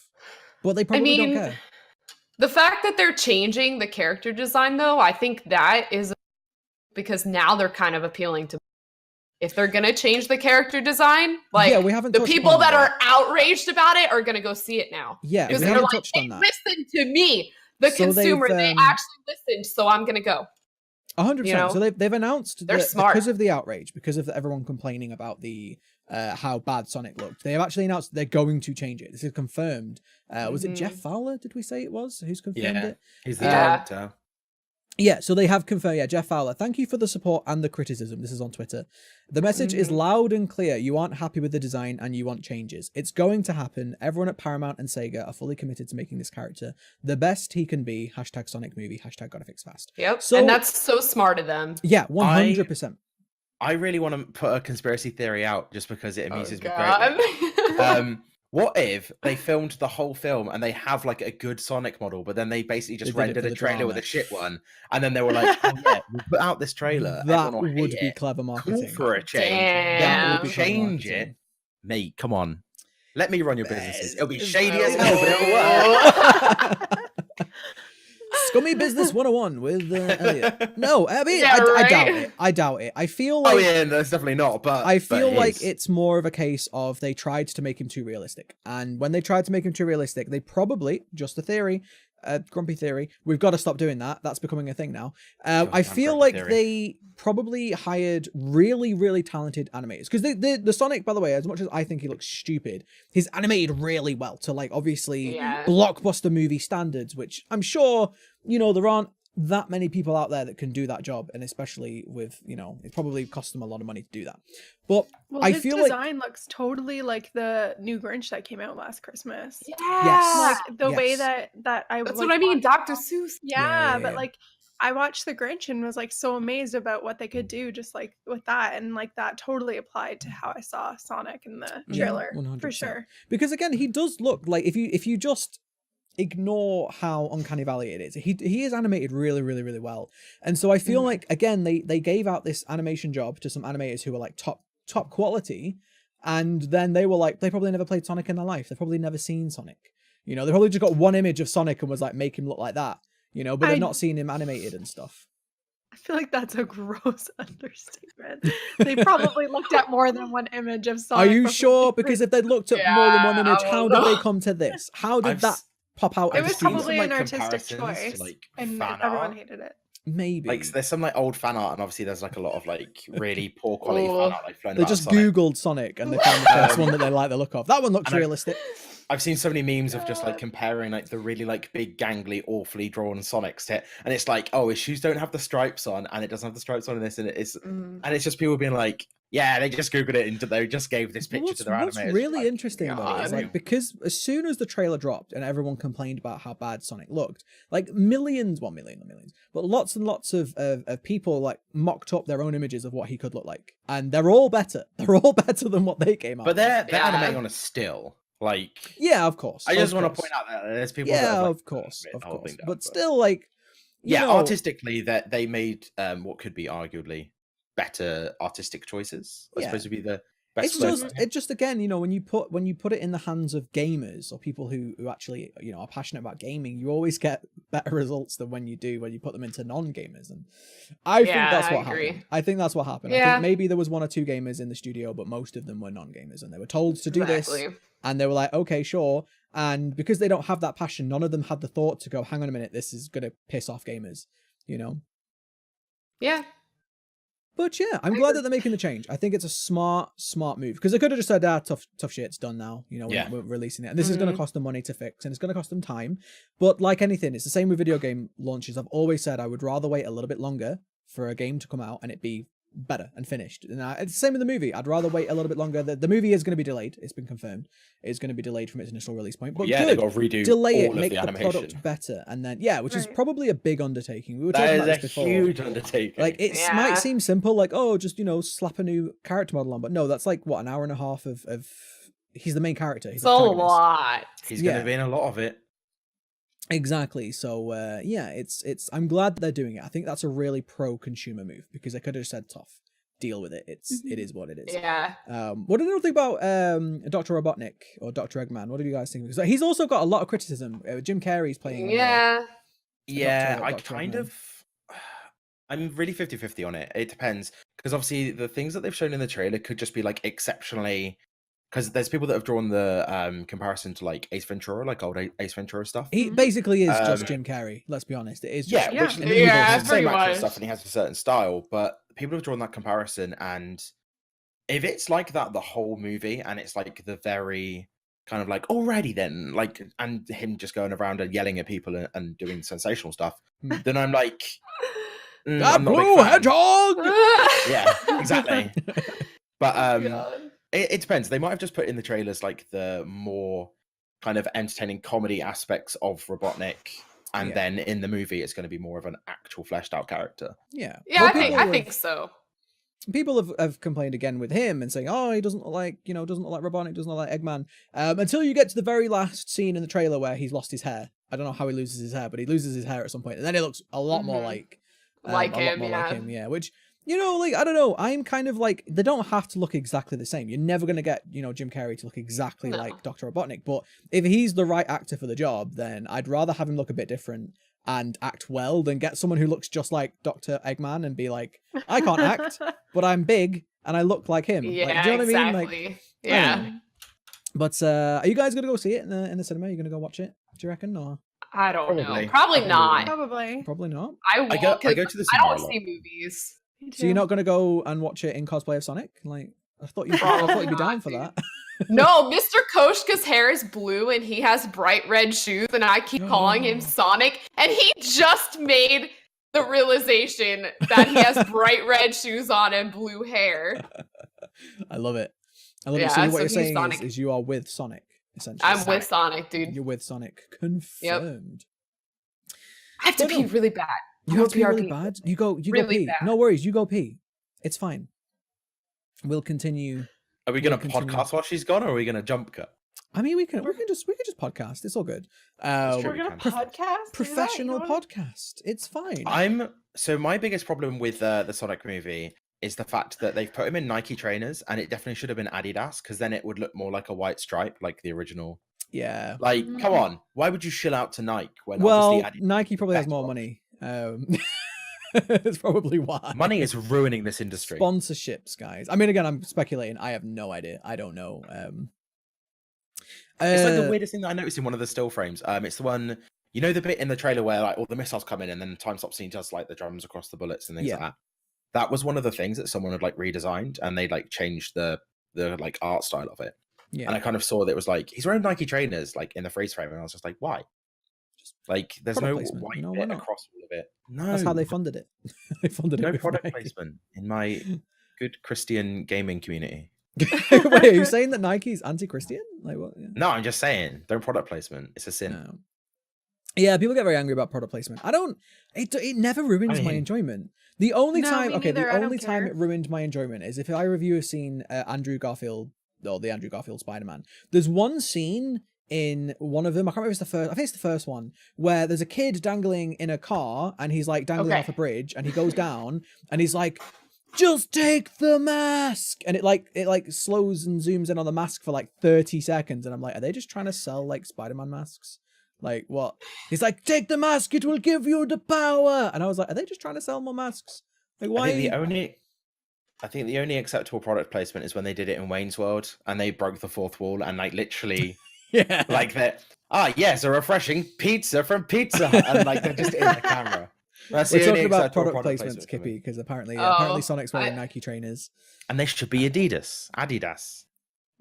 But they probably don't care. The fact that they're changing the character design, though, I think that is because now they're kind of appealing to. If they're gonna change the character design, like, we haven't the people that are outraged about it are gonna go see it now. Yeah, because we they're haven't like, touched on that. Listen to me, the consumer. They actually listened, so I'm gonna go. 100%. So they've announced they're that smart because of the outrage, because of everyone complaining about the how bad Sonic looked. They have actually announced they're going to change it. This is confirmed. Was it Jeff Fowler? Did we say it was? Who's confirmed it? He's the director. Yeah, so they have confirmed. Yeah, Jeff Fowler. Thank you for the support and the criticism. This is on Twitter. The message is loud and clear. You aren't happy with the design and you want changes. It's going to happen. Everyone at Paramount and Sega are fully committed to making this character the best he can be. # Sonic movie. # gotta fix fast. Yep. So, and that's so smart of them. Yeah, 100%. I really want to put a conspiracy theory out just because it amuses me greatly. What if they filmed the whole film and they have like a good Sonic model, but then they basically just rendered a trailer with a shit one, and then they were like, "Oh yeah, we put out this trailer." That would be clever marketing. Cool for a change. That would change it, mate. Come on, let me run your businesses. It'll be shady as hell, but it'll work. Scummy Business 101 with Elliott. No, I mean, I doubt it. I doubt it. I feel like... Oh yeah, that's definitely not, but... I feel like it's more of a case of they tried to make him too realistic. And when they tried to make him too realistic, they probably, just a theory, grumpy theory, we've got to stop doing that. That's becoming a thing now. I feel like they probably hired really, really talented animators. Because the Sonic, by the way, as much as I think he looks stupid, he's animated really well to, like, obviously blockbuster movie standards, which I'm sure, you know, there aren't that many people out there that can do that job, and especially with, you know, it probably costs them a lot of money to do that. But I feel like his design looks totally like the new Grinch that came out last Christmas. Yeah, like the way that I. That's what I mean, Dr. Seuss. Yeah, but like I watched the Grinch and was like so amazed about what they could do just like with that, and like that totally applied to how I saw Sonic in the trailer 100%. For sure. Because again, he does look like, if you just ignore how Uncanny Valley it is, he is animated really, really, really well. And so I feel like, again, they gave out this animation job to some animators who were like top quality, and then they were like, they probably never played Sonic in their life. They've probably never seen Sonic. You know, they probably just got one image of Sonic and was like, make him look like that, you know, but they've not seen him animated and stuff. I feel like that's a gross understatement. They probably looked at more than one image of Sonic. Are you sure? Because if they'd looked at more than one image, how did they come to this? How did that pop out? It was probably an artistic choice, like, and everyone hated it. Maybe. Like, there's some like old fan art, and obviously there's like a lot of like really poor quality fan art. Like, they just Googled Sonic and they found the first one that they like the look of. That one looks realistic. I've seen so many memes of just like comparing like the really like big gangly awfully drawn Sonics to it, and it's like, oh, his shoes don't have the stripes on, and it doesn't have the stripes on in this, and it's just people being like, yeah, they just Googled it and they just gave this picture to their animators. What's really interesting about it is, like, because as soon as the trailer dropped and everyone complained about how bad Sonic looked, like millions, but lots and lots of people like mocked up their own images of what he could look like, and they're all better. They're all better than what they came out. But they're animating on a still. Like, yeah, of course. I just want to point out that there's people. Yeah, that have, like, of course. Down, but still, like, you know, artistically, that they made what could be arguably better artistic choices. I suppose would be the best. It just again, you know, when you put it in the hands of gamers or people who actually, you know, are passionate about gaming, you always get better results than when you put them into non-gamers. And I think that's what happened. I think that's what happened. I think maybe there was 1 or 2 gamers in the studio, but most of them were non-gamers, and they were told to do this, and they were like, okay, sure. And because they don't have that passion, none of them had the thought to go, hang on a minute, this is gonna piss off gamers, you know? Yeah. But yeah, I'm glad that they're making the change. I think it's a smart move, because they could have just said, tough shit's done now. You know, we're releasing it. And this is going to cost them money to fix, and it's going to cost them time. But like anything, it's the same with video game launches. I've always said I would rather wait a little bit longer for a game to come out and it be better and finished. And it's the same with the movie. I'd rather wait a little bit longer. The movie is going to be delayed. It's been confirmed. It's going to be delayed from its initial release point. But yeah, they've got to redo delay all it, make the product better, and then which is probably a big undertaking. We were that talking about is this before. Huge undertaking. Like, it might seem simple, like, oh, just, you know, slap a new character model on, but no, that's like what, an hour and a half of he's the main character. He's a lot. He's going to be in a lot of it. Exactly. So yeah, it's I'm glad that they're doing it. I think that's a really pro-consumer move because they could have said tough, deal with it. It is what it is. Yeah. What did you think about Dr. Robotnik or Dr. Eggman? What did you guys think? Because he's also got a lot of criticism. Jim Carrey's playing. Yeah. Yeah, I Dr. kind Eggman. of. I'm really 50-50 on it. It depends. Because obviously, the things that they've shown in the trailer could just be like exceptionally. Because there's people that have drawn the comparison to like Ace Ventura, like old Ace Ventura stuff. He basically is just Jim Carrey. Let's be honest. It is just Yeah, which Yeah. he Yeah, does the same pretty actual much. stuff, and he has a certain style. But people have drawn that comparison, and if it's like that the whole movie, and it's like the very kind of like alrighty then, like, and him just going around and yelling at people and doing sensational stuff, then I'm like, I'm not a big blue fan. hedgehog. Yeah, exactly. But God. it depends. They might have just put in the trailers like the more kind of entertaining comedy aspects of Robotnik, and Yeah. then in the movie it's going to be more of an actual fleshed out character. Yeah. Yeah, Well, I think people have- think so. People have complained again with him and saying, oh, he doesn't look like, doesn't look like Robotnik, doesn't look like Eggman. Until you get to the very last scene in the trailer where he's lost his hair. I don't know how he loses his hair, but he loses his hair at some point, and then it looks a lot more Mhm. like Like a lot him, more yeah. like him, yeah. Which, like, I don't know. I'm kind of like, they don't have to look exactly the same. You're never gonna get, Jim Carrey to look exactly No. like Dr. Robotnik. But if he's the right actor for the job, then I'd rather have him look a bit different and act well than get someone who looks just like Dr. Eggman and be like, I can't act, but I'm big and I look like him. Yeah, Like, do you know what I mean? Like, exactly. I don't Yeah. know. But are you guys gonna go see it in the cinema? Are you gonna go watch it? Do you reckon? Or I don't know. Probably. Probably Probably not. Probably. probably not. I won't. I go 'cause to the I cinema a don't lot. see movies. Me So you're too. not gonna go and watch it in cosplay of Sonic? Like, I thought you'd be down for not, that. No, Mr. Koshka's hair is blue and he has bright red shoes, and I keep calling him Sonic, and he just made the realization that he has bright red shoes on and blue hair. I love it. I love it. Yeah, So what so you're he's saying Sonic. is you are with Sonic, essentially. I'm with Sonic, dude. You're with Sonic. Confirmed. I have to Oh, pee no. really bad. You have to be really BRB. bad. You go Really pee. bad. No worries. You go pee. It's fine. We'll continue. Are we going to continue. podcast while she's gone, or are we going to jump cut? I mean, we can just podcast. It's all good. true. We're gonna Prof- podcast. Do that? You Professional know what? podcast. It's fine. So my biggest problem with the Sonic movie is the fact that they've put him in Nike trainers, and it definitely should have been Adidas, because then it would look more like a white stripe, like the original. Yeah. Like, Mhm. come on, why would you shill out to Nike when Well, obviously Nike probably has better more off. money. It's probably why. money is ruining this industry? Sponsorships, guys. I mean, again, I'm speculating. I have no idea. I don't know. It's like the weirdest thing that I noticed in one of the still frames. It's the one, the bit in the trailer where like all the missiles come in, and then time stop scene does like the drums across the bullets and things Yeah. like that. That was one of the things that someone had like redesigned, and they like changed the like art style of it. Yeah. And I kind of saw that it was like he's wearing Nike trainers like in the freeze frame, and I was just like, why? Like, there's Product no placement, white why bit not? across all of it. No, That's how they funded it. They funded it no with product Nike. placement in my good Christian gaming community. Wait, are you saying that Nike's anti-Christian? Like what? Yeah. No, I'm just saying, don't product placement. It's a sin. No. Yeah, people get very angry about product placement. It never ruins my mean- enjoyment. The only No, time, me okay, neither, the I don't only time care. it ruined my enjoyment is if I review a scene, Andrew Garfield, or the Andrew Garfield Spider-Man. There's one scene in one of them, I can't remember if it's the first, I think it's the first one, where there's a kid dangling in a car, and he's like dangling Okay. off a bridge, and he goes down, and he's like, just take the mask, and it like slows and zooms in on the mask for like 30 seconds, and I'm like, are they just trying to sell like Spider-Man masks? Like what? He's like, take the mask, it will give you the power. And I was like, are they just trying to sell more masks? Like why? I think the only acceptable product placement is when they did it in Wayne's World, and they broke the fourth wall and like literally Yeah. like that. Yes, a refreshing pizza from Pizza Hut, and like they're just in the camera. That's We're the talking only about acceptable product placements, placement for me. Kippy, because apparently Oh, Sonic's wearing I- Nike trainers. And they should be Adidas.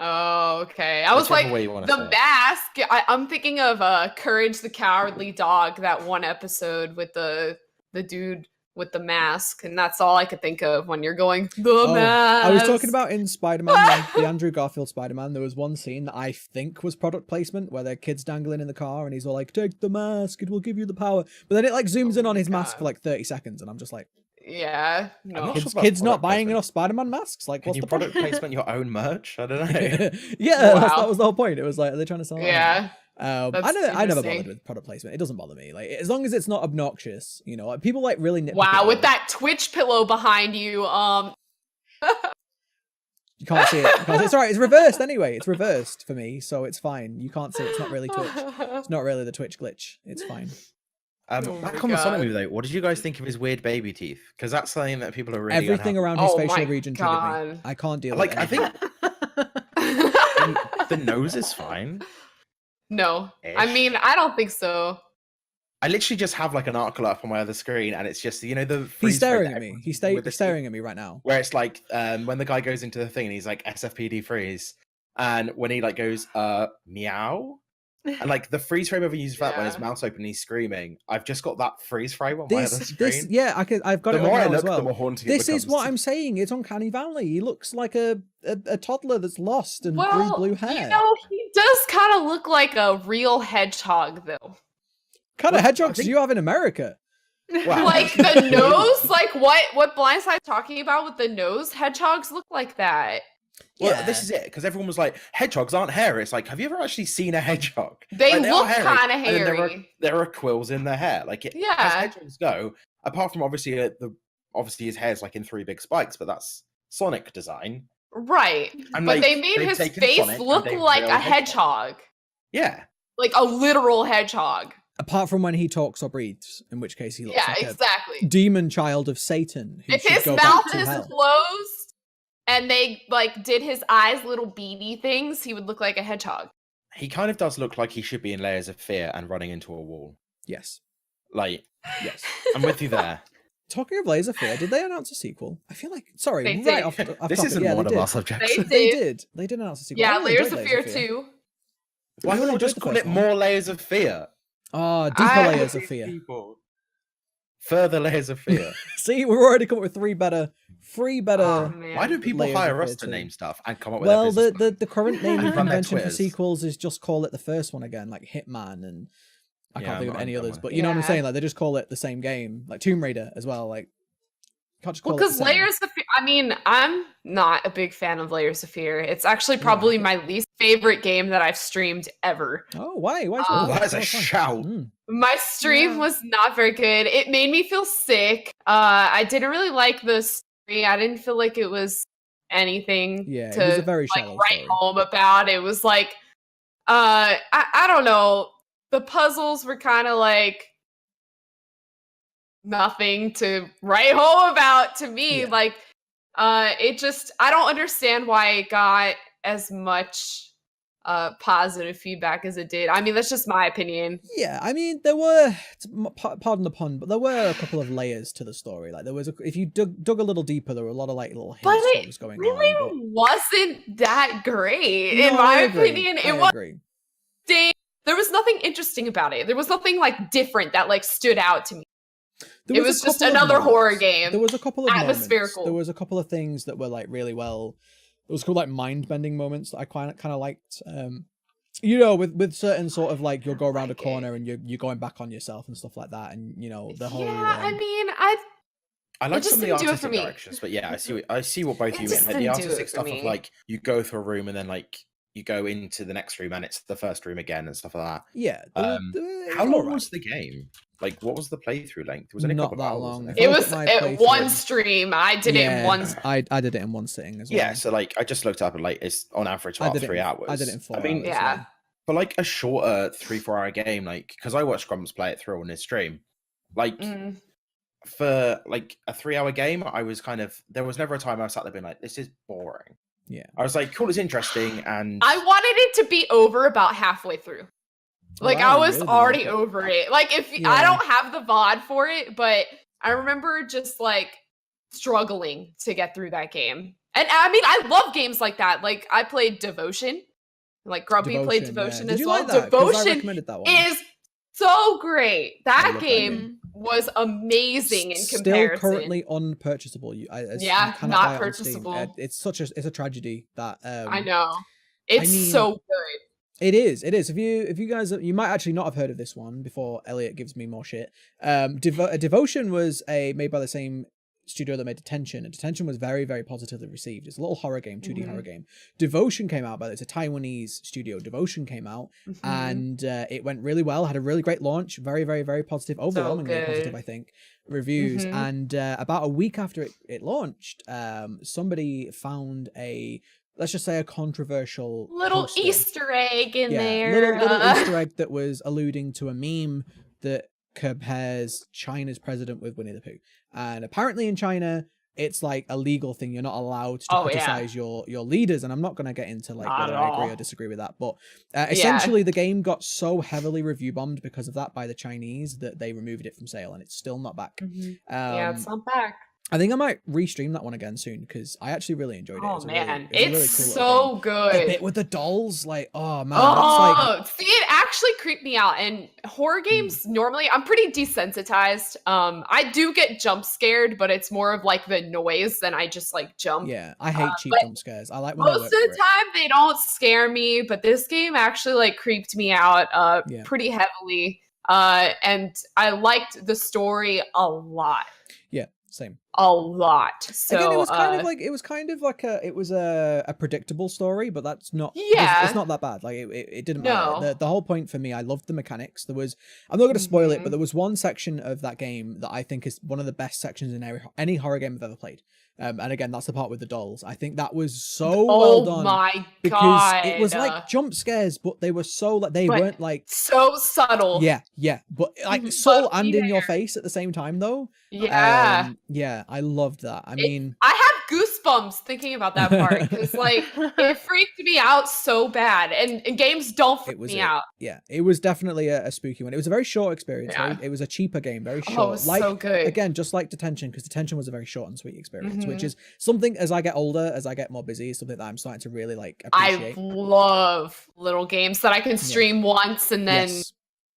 Oh, okay. I was Whichever like, way you wanna the say it. mask. I'm thinking of Courage the Cowardly Dog, that one episode with the dude with the mask, and that's all I could think of when you're going the mask. I was talking about in Spider-Man, the Andrew Garfield Spider-Man, there was one scene that I think was product placement where their kid's dangling in the car and he's all like, take the mask, it will give you the power. But then it like zooms in on his mask God. for like 30 seconds and I'm just like, Yeah, no. not sure about kids not product buying placement. enough Spider-Man masks? Like, Can what's you the product point? placement your own merch? I don't know. Yeah, that Wow. was the whole point. It was like, are they trying to sell it? Yeah. I never bothered with product placement. It doesn't bother me. Like as long as it's not obnoxious, you know. Like, people like really nitpick. Wow, with that Twitch pillow behind you, you can't see it. It's alright. It's reversed anyway. It's reversed for me, so it's fine. You can't see it. It's not really Twitch. It's not really the Twitch glitch. It's fine. Back on the Sonic movie though, what did you guys think of his weird baby teeth? Because that's something that people are really everything around his facial region triggered me. I can't deal with it. I think the nose is fine. No, I mean, I don't think so. I literally just have like an article up on my other screen, and it's just, you know, the he's staring at me. He's staring at me right now. Where it's like when the guy goes into the thing and he's like SFPD freeze, and when he like goes meow. And like the freeze frame I've used for that when his mouth's open and he's screaming, I've just got that freeze frame on my other screen. I've got it on now as well. The more haunting this is what I'm saying. It's Uncanny Valley. He looks like a toddler that's lost and blue hair. You know, he does kind of look like a real hedgehog, though. Kind of hedgehogs do you have in America? Wow. Like the nose, like what Blindside's talking about with the nose, hedgehogs look like that. Well, this is it, because everyone was like, hedgehogs aren't hairy. It's like, have you ever actually seen a hedgehog? They look kind of hairy. There are quills in their hair. Like, as hedgehogs go, apart from obviously his hair's like in 3 big spikes, but that's Sonic design. Right. And but they made his face look like a hedgehog. Yeah. Like a literal hedgehog. Apart from when he talks or breathes, in which case he looks like exactly. a demon child of Satan. If his mouth is closed, and they like did his eyes little beady things, he would look like a hedgehog. He kind of does look like he should be in Layers of Fear and running into a wall. Yes. Like, yes. I'm with you there. Talking of Layers of Fear, did they announce a sequel? I feel like, off this topic. Isn't one of our subjects. They did announce a sequel. Yeah, Layers of Fear 2. Why wouldn't I just call it More Layers of Fear? Deeper Layers of Fear. Further Layers of Fear. See, we've already come up with three better. Why do people hire us to name stuff and come up with? The current naming convention for sequels is just call it the first one again, like Hitman, and I can't think of any others. But you know what I'm saying? Like they just call it the same game, like Tomb Raider as well. Like, can't just call it the same. Layers of Fear. I mean, I'm not a big fan of Layers of Fear. It's actually probably my least favorite game that I've streamed ever. Oh, why? That's a shout. My stream was not very good. It made me feel sick. I didn't really like the story. I didn't feel like it was anything it was a very shallow write home about. It was like, I don't know. The puzzles were kind of like nothing to write home about to me. Like, it just, I don't understand why it got as much positive feedback as it did. I mean, that's just my opinion. Yeah, I mean, there were, pardon the pun, but there were a couple of layers to the story. Like there was, if you dug a little deeper, there were a lot of like little hints what was going on. But wasn't that great, in my opinion. It was. There was nothing interesting about it. There was nothing like different that like stood out to me. It was just another horror game. There was a couple of atmospherical. There was a couple of things that were like really well. It was called like mind-bending moments that I kind of liked. You know, with certain sort of like you'll go around a corner and you're going back on yourself and stuff like that, and you know the whole. Yeah, I mean, I like some of the artistic directions, but yeah, I see what both of you meant. Like, the artistic stuff of like you go through a room and then like you go into the next room and it's the first room again and stuff like that. Yeah. How long was the game? Like, what was the playthrough length? Was it not that long? It was one stream. I did it in one. I did it in one sitting as well. Yeah, so like I just looked up and like it's on average about 3 hours. I did it in 4 hours. I mean, yeah. For like a shorter 3-4 hour game, like because I watched Grumps play it through on his stream, like for like a 3-hour game, I was kind of there was never a time I sat there being like, this is boring. Yeah, I was like, cool, it's interesting, and I wanted it to be over about halfway through. Like I was really already over it. Like if I don't have the VOD for it, but I remember just like struggling to get through that game. And I mean, I love games like that. Like I played Devotion. Like Grumpy played Devotion as well. Like Devotion is so great. That game was amazing in comparison. Still currently unpurchasable. Not purchasable. It's a tragedy that I know. It's so good. It is. If you guys, you might actually not have heard of this one before Elliott gives me more shit. Devotion was made by the same studio that made Detention, and Detention was very, very positively received. It's a little horror game, 2D horror Mhm. game. Devotion came out, but it's a Taiwanese studio. Devotion came out, Mhm. and it went really well. Had a really great launch. Very, very, very positive. Overwhelmingly positive, good. I think. Reviews. Mhm. And about a week after it launched, somebody found let's just say a controversial Little poster. Easter egg in Yeah, there. little Easter egg that was alluding to a meme that compares China's president with Winnie the Pooh. And apparently in China, it's like a legal thing. You're not allowed to Oh, yeah. criticize your leaders. And I'm not going to get into like Not whether at I agree all. or disagree with that. But essentially, the game got so heavily review bombed because of that by the Chinese that they removed it from sale, and it's still not back. Mhm. Yeah, it's not back. I think I might restream that one again soon because I actually really enjoyed it. Oh It's a man, really, it's really cool little game. so The good. bit with the dolls, like, oh man, that's like, Oh, see, it actually creeped me out. And horror games, normally, I'm pretty desensitized. I do get jump scared, but it's more of like the noise than I just like jump. yeah, I hate cheap but jump scares. I like when they Most work of for the it. time, they don't scare me, but this game actually like creeped me out Yeah. pretty heavily. And I liked the story a lot. Yeah, same. A lot. So Again, it was kind of like a predictable story, but that's not. Yeah. it's not that bad. Like it didn't No. matter. The whole point for me, I loved the mechanics. I'm not going to spoil it, Mhm. but there was one section of that game that I think is one of the best sections in any horror game I've ever played. And again, that's the part with the dolls. I think that was so well done. Oh my because god. it was like jump scares, but they were so like they But weren't like so subtle. yeah, but like Mhm, subtle but and be in your there. face at the same time though. Yeah. Yeah, I loved that. I mean, I have goosebumps thinking about that part because like it freaked me out so bad, and games don't freak me out. Yeah, it was definitely a spooky one. It was a very short experience. Yeah. It was a cheaper game, very short. Oh, it was like so good. again, just like Detention, because Detention was a very short and sweet experience, which Mhm. is something as I get older, as I get more busy, is something that I'm starting to really like I appreciate. love little games that I can stream once and then Yes.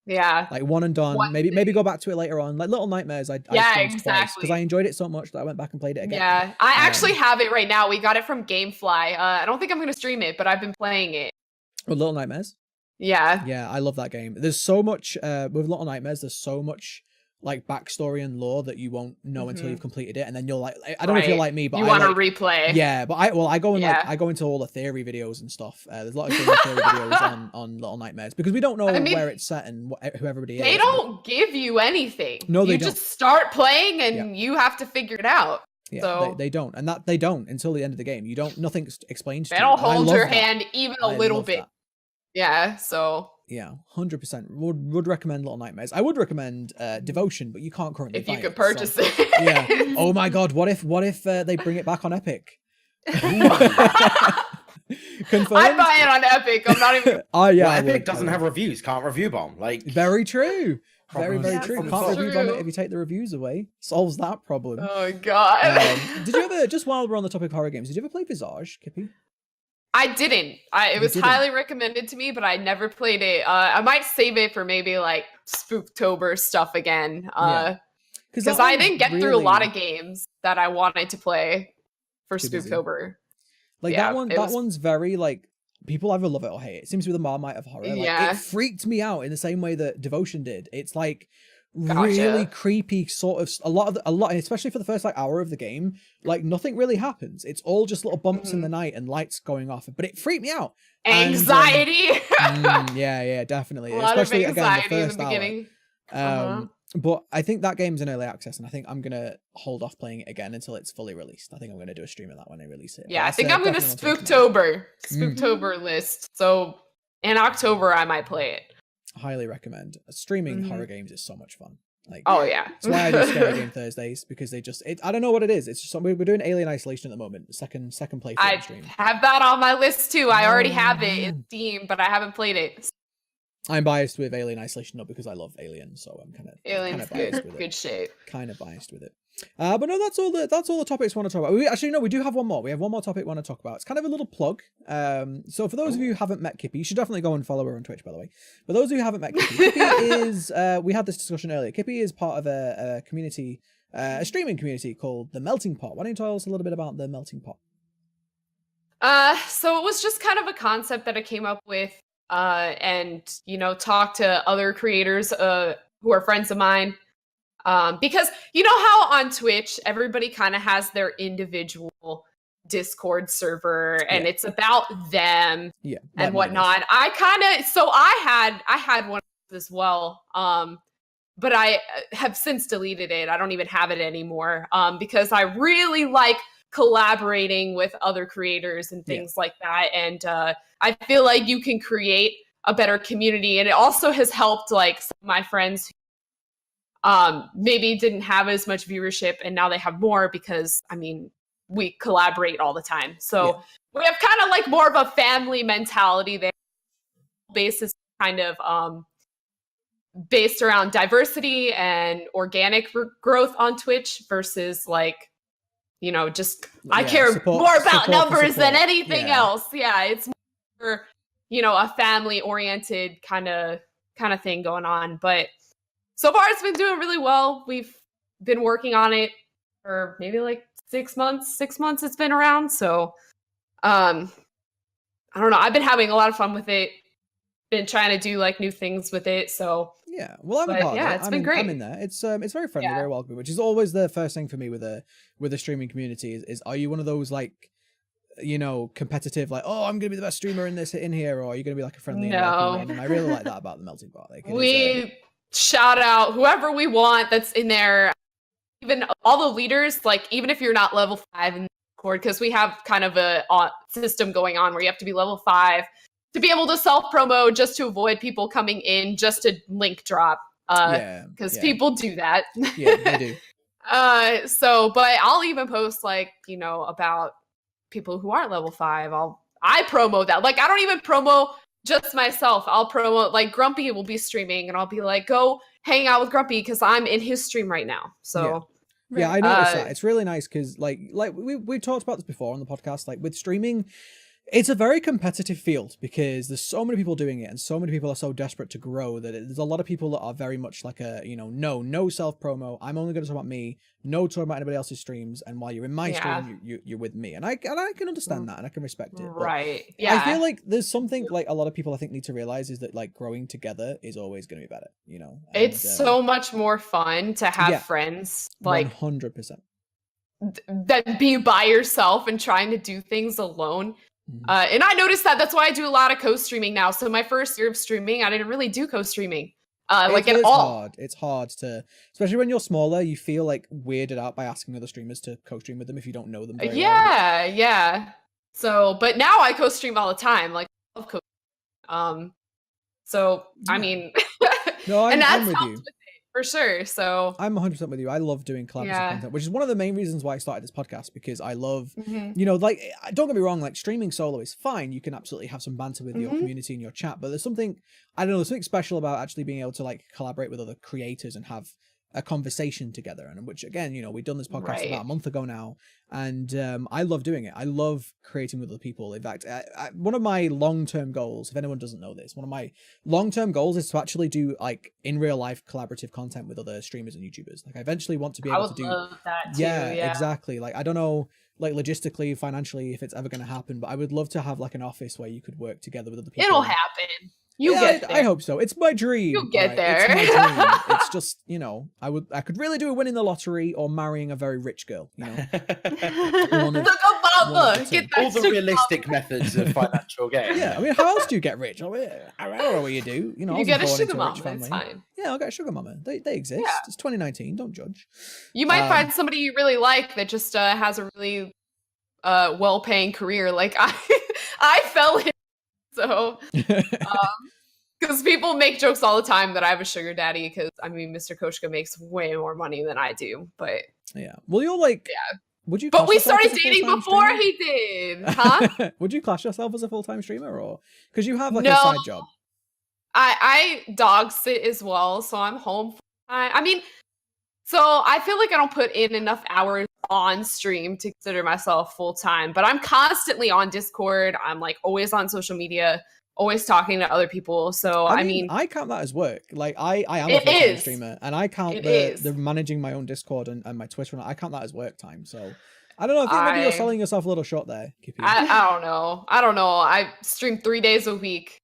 yeah. Like one and done. One Maybe go back to it later on. Like Little Nightmares, I Yeah, streamed twice exactly. because I enjoyed it so much that I went back and played it again. Yeah, I actually have it right now. We got it from GameFly. I don't think I'm gonna stream it, but I've been playing it. With Little Nightmares. Yeah. Yeah, I love that game. There's so much with Little Nightmares. There's so much like backstory and lore that you won't know until you've completed it, and then you'll like. I don't know if you're Right. like me, but You I want to like, replay. yeah, but I go in Yeah. like I go into all the theory videos and stuff. There's a lot of theory videos on Little Nightmares because we don't know I mean, where it's set and who everybody They is. don't give you anything. No, they you don't. just start playing and you have to figure it out. Yeah, So they don't, and that they don't until the end of the game. You don't. Nothing's explained to they you. don't and I hold love your that. hand even a I little love bit. that. Yeah, so Yeah, 100%. Would recommend Little Nightmares. I would recommend Devotion, but you can't currently if you buy could it, purchase so- it. Yeah. Oh my god, what if they bring it back on Epic? Confirmed? I'd buy it on Epic. I'm not even. Oh yeah, Well, I Epic would. doesn't have reviews, can't review bomb. Like Very true. Very, very Problems. Yeah, true. it's Can't review true. on it if you take the reviews away. Solves that problem. Oh god. Did you ever, just while we're on the topic of horror games, did you ever play Visage, Kippy? I didn't. It was didn't? highly recommended to me, but I never played it. I might save it for maybe like Spooktober stuff again. Yeah. Because I didn't get through a lot of games that I wanted to play for Too busy. Spooktober. Like Yeah, that one. it That was- one's very like people either love it or hate it. It seems to be the Marmite of horror. Like, Yeah. it freaked me out in the same way that Devotion did. It's like Gotcha. really creepy, sort of a lot, especially for the first like hour of the game. Like nothing really happens. It's all just little bumps in the night and lights going off. But it freaked me out. And, Anxiety. yeah, definitely. A lot Especially of again anxiety the in first the hour. beginning. But I think that game's in early access, and I think I'm gonna hold off playing it again until it's fully released. I think I'm gonna do a stream of that when I release it. Yeah, But I think that's, I'm gonna definitely one to recommend. Spooktober list. So in October I might play it. Highly recommend. Streaming horror games is so much fun. Like, Oh yeah. that's why I do Scary Game Thursdays, because they just I don't know what it is. It's just we're doing Alien Isolation at the moment. Second playthrough I on stream. have that on my list too. I already have it man. in Steam, but I haven't played it. I'm biased with Alien Isolation, not because I love Alien, so I'm kind Alien's of biased good. with it. Good shape. Kind of biased with it. But no, that's all the topics we want to talk about. We do have one more. We have one more topic we want to talk about. It's kind of a little plug. So for those of you who haven't met Kippy, you should definitely go and follow her on Twitch, by the way. For those of you who haven't met Kippy, Kippy is we had this discussion earlier. Kippy is part of a community, a streaming community called the Melting Pot. Why don't you tell us a little bit about the Melting Pot? So it was just kind of a concept that I came up with, and talk to other creators who are friends of mine. Because you know how on Twitch, everybody kind of has their individual Discord server and it's about them and whatnot. I had one as well. But I have since deleted it. I don't even have it anymore because I really like collaborating with other creators and things like that. And I feel like you can create a better community. And it also has helped like some of my friends who maybe didn't have as much viewership and now they have more because, I mean, we collaborate all the time. So we have kind of like more of a family mentality there. Basis kind of based around diversity and organic growth on Twitch versus like, you know, just I care more about numbers than anything else. Yeah, it's more, you know, a family oriented kind of thing going on. But so far it's been doing really well. We've been working on it for maybe like 6 months. 6 months it's been around. So I don't know. I've been having a lot of fun with it. Been trying to do like new things with it. So well, I'm a part of it. It's been great. I'm in there. It's very friendly, very welcoming, which is always the first thing for me with a streaming community is are you one of those like, you know, competitive, like, oh, I'm gonna be the best streamer in here, or are you gonna be like a friendly and I really like that about the melting pot. Like, we shout out whoever we want that's in there, even all the leaders, like even if you're not level 5 in Discord, because we have kind of a system going on where you have to be level 5 to be able to self-promo, just to avoid people coming in just to link drop. Because people do that. Yeah, they do. But I'll even post like, you know, about people who aren't level 5. I promo that. Like, I don't even promo just myself. I'll promote, like, Grumpy will be streaming, and I'll be like, go hang out with Grumpy because I'm in his stream right now. So yeah, I noticed that. It's really nice because like we talked about this before on the podcast. Like with streaming, it's a very competitive field because there's so many people doing it and so many people are so desperate to grow that there's a lot of people that are very much like a, you know, no self-promo. I'm only going to talk about me, no talk about anybody else's streams. And while you're in my stream, you're with me. And I can understand that and I can respect it. Right. Yeah. I feel like there's something like a lot of people I think need to realize is that like growing together is always going to be better, you know? And, it's so much more fun to have friends like 100% than be by yourself and trying to do things alone. And I noticed that's why I do a lot of co-streaming now. So my first year of streaming, I didn't really do co-streaming like at all. It's hard to, especially when you're smaller, you feel like weirded out by asking other streamers to co-stream with them if you don't know them very well. Yeah. So, but now I co-stream all the time. Like, I love co-stream. I mean, no, I'm with you. With it, for sure. So I'm 100% with you. I love doing collaborative content, which is one of the main reasons why I started this podcast, because I love, you know, like, don't get me wrong, like streaming solo is fine. You can absolutely have some banter with your community and your chat, but there's something, I don't know, there's something special about actually being able to like collaborate with other creators and have a conversation together. And which again, you know, we've done this podcast about a month ago now, and I love doing it. I love creating with other people. In fact, one of my long-term goals, if anyone doesn't know this, one of my long-term goals is to actually do like in real life collaborative content with other streamers and YouTubers. Like I eventually want to be able to do love that too, exactly. Like I don't know, like logistically, financially, if it's ever going to happen, but I would love to have like an office where you could work together with other people. It'll happen. Get there. I hope so. It's my dream. You'll get there. It's my dream. It's just, you know, I could really do a winning the lottery or marrying a very rich girl, you know. Look at Mama. Get that all the realistic methods of financial gain. Yeah, I mean, how else do you get rich? I don't know what you do. You know, you get a sugar mama. It's fine. Yeah, I'll get a sugar mama. They exist. Yeah. It's 2019. Don't judge. You might find somebody you really like that just has a really well-paying career. Like I fell in. So, because people make jokes all the time that I have a sugar daddy, because I mean, Mr. Koshka makes way more money than I do, but well, you're like, would you? But we started dating before he did, huh? Would you class yourself as a full-time streamer, or because you have like a side job? I dog sit as well, so I'm home full-time. I mean, so I feel like I don't put in enough hours on stream to consider myself full-time, but I'm constantly on Discord. I'm like always on social media, always talking to other people. So I mean I count that as work. Like I am a full-time streamer, and I count the managing my own Discord and my Twitter, and I count that as work time. So I don't know. I think maybe you're selling yourself a little short there, Kippy. I don't know. I stream 3 days a week.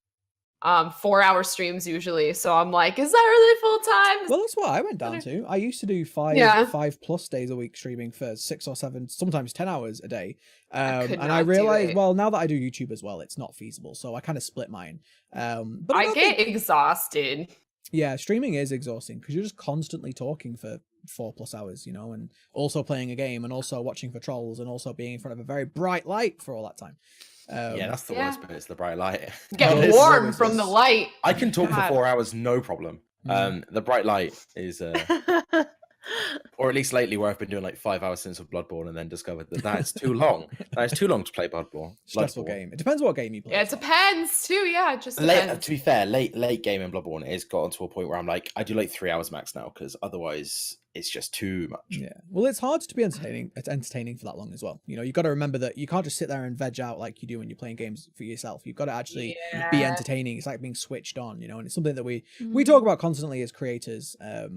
4-hour streams usually. So I'm like, is that really full time? Well, that's what I went down to. I used to do 5+ days a week streaming for 6 or 7, sometimes 10 hours a day. And I realized, well, now that I do YouTube as well, it's not feasible. So I kind of split mine. But I get exhausted. Yeah, streaming is exhausting because you're just constantly talking for 4+ hours, you know, and also playing a game and also watching for trolls and also being in front of a very bright light for all that time. Yeah, that's the worst bit. It's the bright light. Get warm from the light. I can talk for 4 hours, no problem. The bright light is, or at least lately, where I've been doing like 5 hours since of Bloodborne, and then discovered that is too long. That is too long to play Bloodborne. Stressful game. It depends what game you play. Yeah, it depends too. Yeah, it just depends. To be fair, late game in Bloodborne is gotten to a point where I'm like, I do like 3 hours max now because otherwise it's just too much. Yeah. Well, it's hard to be entertaining for that long as well. You know, you got to remember that you can't just sit there and veg out like you do when you're playing games for yourself. You've got to actually be entertaining. It's like being switched on, you know, and it's something that we talk about constantly as creators.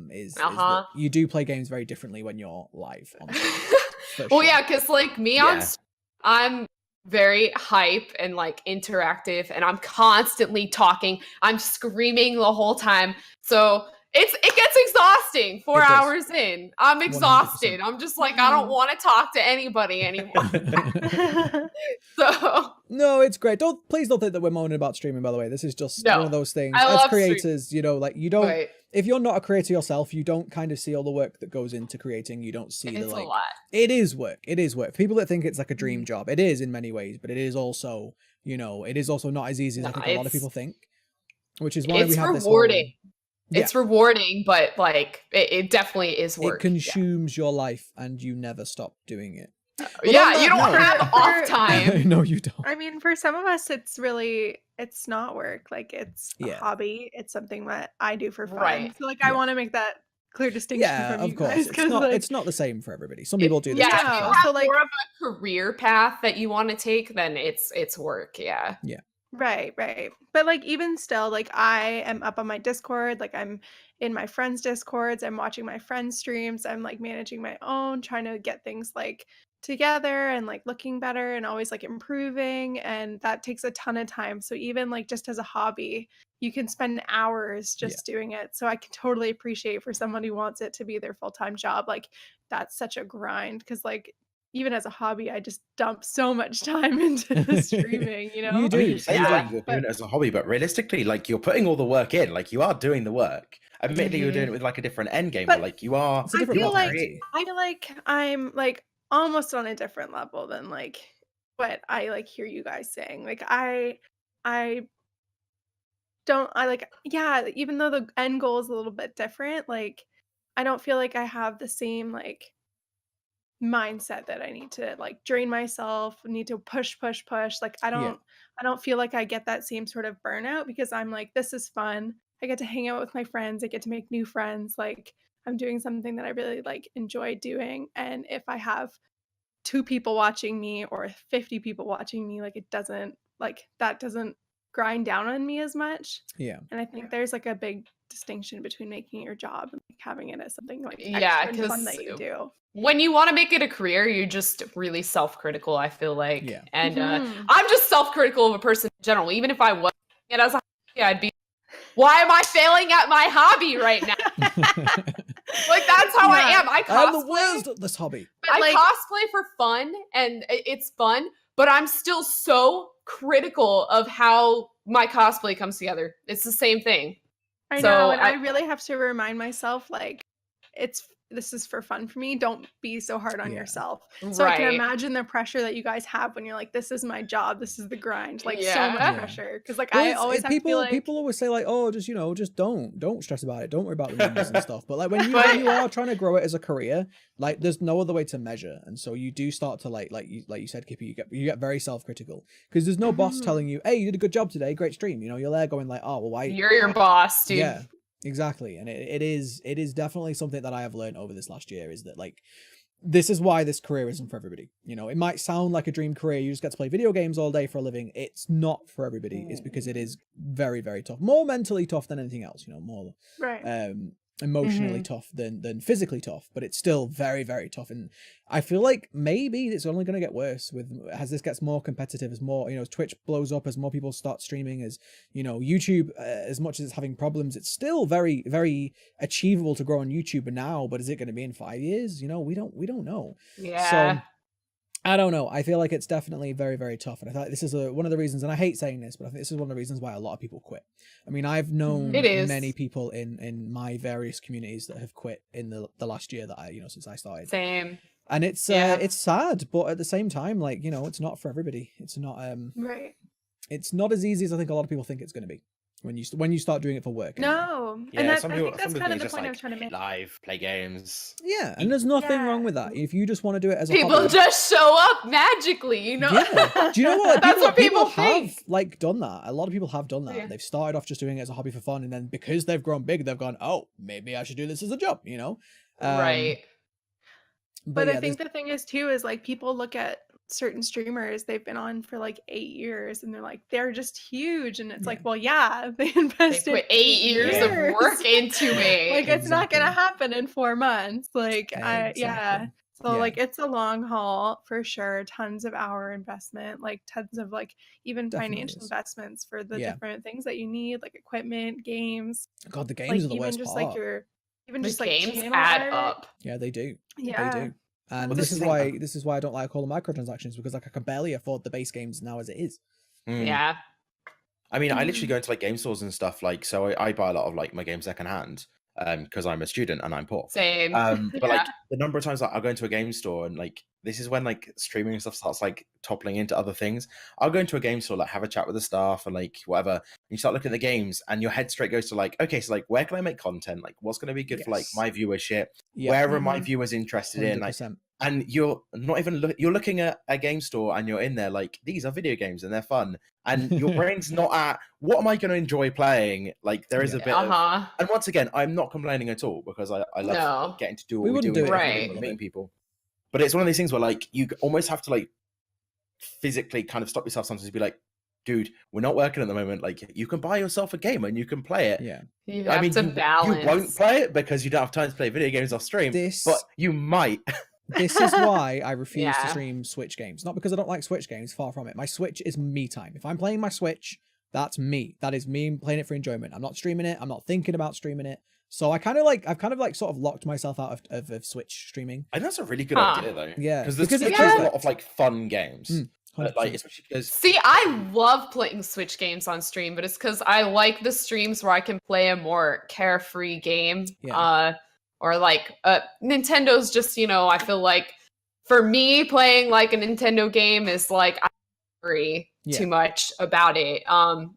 Is that you do play games very differently when you're live on stage. Well, yeah, because like me I'm very hype and like interactive, and I'm constantly talking. I'm screaming the whole time. So it gets exhausting 4 hours in. I'm exhausted. 100%. I'm just like, I don't want to talk to anybody anymore. So no, it's great. Please don't think that we're moaning about streaming, by the way. This is just one of those things. As creators, you know, like you don't if you're not a creator yourself, you don't kind of see all the work that goes into creating. You don't see it's the like a lot. It is work. It is work. People that think it's like a dream job, it is in many ways, but it is also, you know, it is also not as easy as I think a lot of people think. Which is why we have this rewarding. It's rewarding, but like it definitely is work. It consumes your life and you never stop doing it. You don't have off time. No, you don't. I mean, for some of us, it's not work. Like it's a hobby. It's something that I do for fun. Right. So like I want to make that clear distinction from you guys. It's not the same for everybody. Some people do this. Yeah, if you have more of a career path that you want to take, then it's work. Yeah. Yeah. Right. But like even still, like I am up on my Discord, like I'm in my friends' Discords, I'm watching my friends' streams, I'm like managing my own, trying to get things like together and like looking better and always like improving, and that takes a ton of time. So even like just as a hobby, you can spend hours just doing it. So I can totally appreciate for someone who wants it to be their full-time job, like that's such a grind, because like even as a hobby, I just dump so much time into the streaming, you know? You do. You say you're doing it as a hobby, but realistically, like you're putting all the work in, like you are doing the work. Admittedly, you're doing it with like a different end game, but like you are. I feel like I'm like almost on a different level than like what I like hear you guys saying. Like even though the end goal is a little bit different, like I don't feel like I have the same like mindset that I need to like drain myself, need to push. Like I don't feel like I get that same sort of burnout, because I'm like, this is fun. I get to hang out with my friends. I get to make new friends. Like I'm doing something that I really like enjoy doing. And if I have 2 people watching me or 50 people watching me, like that doesn't grind down on me as much. Yeah. And I think there's like a big distinction between making your job and like having it as something like extra fun that you do. When you want to make it a career, you're just really self-critical, I feel like. Yeah. And I'm just self-critical of a person in general. Even if I wasn't it as a hobby, I'd be, why am I failing at my hobby right now? Like, that's how I am. I cosplay. I'm the worst at this hobby. I cosplay for fun, and it's fun, but I'm still so critical of how my cosplay comes together. It's the same thing. I know, and I really have to remind myself, like, this is for fun for me. Don't be so hard on yourself. So I can imagine the pressure that you guys have when you're like, this is my job, this is the grind. Like so much pressure. Because like I always have to feel like people always say like, oh, just just don't stress about it. Don't worry about the numbers and stuff. But like when you are trying to grow it as a career, like there's no other way to measure. And so you do start to like you said, Kippy, you get very self-critical, because there's no boss telling you, hey, you did a good job today, great stream. You're there going like, oh well, why you're your boss, dude. Yeah. Exactly. And it is definitely something that I have learned over this last year, is that like this is why this career isn't for everybody. It might sound like a dream career, you just get to play video games all day for a living. It's not for everybody. It's because it is very, very tough, more mentally tough than anything else, more right. And emotionally tough than physically tough, but it's still very, very tough. And I feel like maybe it's only going to get worse as this gets more competitive, as more, as Twitch blows up, as more people start streaming, as, YouTube, as much as it's having problems, it's still very, very achievable to grow on YouTube now, but is it going to be in 5 years? We don't know. Yeah. So I don't know. I feel like it's definitely very, very tough. And I thought this is one of the reasons, and I hate saying this, but I think this is one of the reasons why a lot of people quit. I mean, I've known many people in my various communities that have quit in the last year that since I started. Same. And it's sad, but at the same time, like, it's not for everybody. It's not, right. It's not as easy as I think a lot of people think it's going to be. When you start doing it for work. No. Yeah, and I some think that's kind of the just point I like was trying to make. live, play games. Yeah, and there's nothing wrong with that. If you just want to do it as a people hobby, just show up magically, Yeah. Do you know what? That's what people have think. like done that. A lot of people have done that. Yeah. They've started off just doing it as a hobby for fun, and then because they've grown big, they've gone, oh, maybe I should do this as a job, Right. But I think the thing is too, is like people look at certain streamers, they've been on for like 8 years and they're just huge, and it's like, well, yeah, they invested They put 8 years of work into it. Like it's not gonna happen in 4 months. Like so like it's a long haul for sure. Tons of hour investment, like tons of like even financial investments for the different things that you need, like equipment, games. God, the games are the even worst just part. like your The just like games channel add art. up. Yeah, they do. Yeah. They do. And Well, this this is is why I don't like all the microtransactions, because like I can barely afford the base games now as it is. Yeah. I mean, I literally go into like game stores and stuff, like, so I buy a lot of like my games secondhand because I'm a student and I'm poor. Same. But like the number of times I'll go into a game store, and like this is when like streaming and stuff starts like toppling into other things. I'll go into a game store, like have a chat with the staff and like whatever, and you start looking at the games and your head straight goes to like, okay, so like where can I make content? Like what's going to be good for like my viewership? Where are my viewers interested in? Like, and you're not even you're looking at a game store and you're in there like, these are video games and they're fun, and your brain's not at what am I going to enjoy playing. Like there is a bit of, and once again, I'm not complaining at all, because I love getting to do what we do and meeting people. But it's one of these things where like you almost have to like physically kind of stop yourself sometimes to be like, dude, we're not working at the moment. Like you can buy yourself a game and you can play it. Yeah. You have to balance. You won't play it because you don't have time to play video games off stream, but you might. This is why I refuse to stream Switch games. Not because I don't like Switch games, far from it. My Switch is me time. If I'm playing my Switch, that's me. That is me playing it for enjoyment. I'm not streaming it. I'm not thinking about streaming it. So I've kind of sort of locked myself out of Switch streaming. I think that's a really good idea though. Yeah. Because there's a lot of like fun games. Like, especially because... See, I love playing Switch games on stream, but it's because I like the streams where I can play a more carefree game. Or like Nintendo's just, I feel like for me playing like a Nintendo game is like I worry too much about it.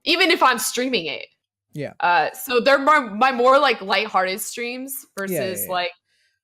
Even if I'm streaming it. Yeah. So they're my more like lighthearted streams versus like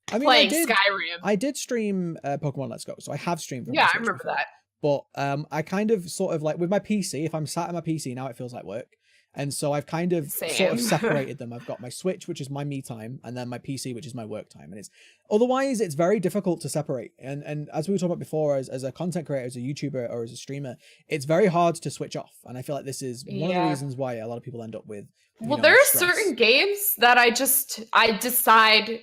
playing Skyrim. I did stream Pokemon Let's Go, so I have streamed from I remember before. that. But I kind of sort of like with my PC, if I'm sat at my PC now, it feels like work. And so I've kind of sort of separated them. I've got my Switch, which is my me time, and then my PC, which is my work time. And it's very difficult to separate. And as we were talking about before, as a content creator, as a YouTuber, or as a streamer, it's very hard to switch off. And I feel like this is one of the reasons why a lot of people end up with. Well, there are certain games that I decide.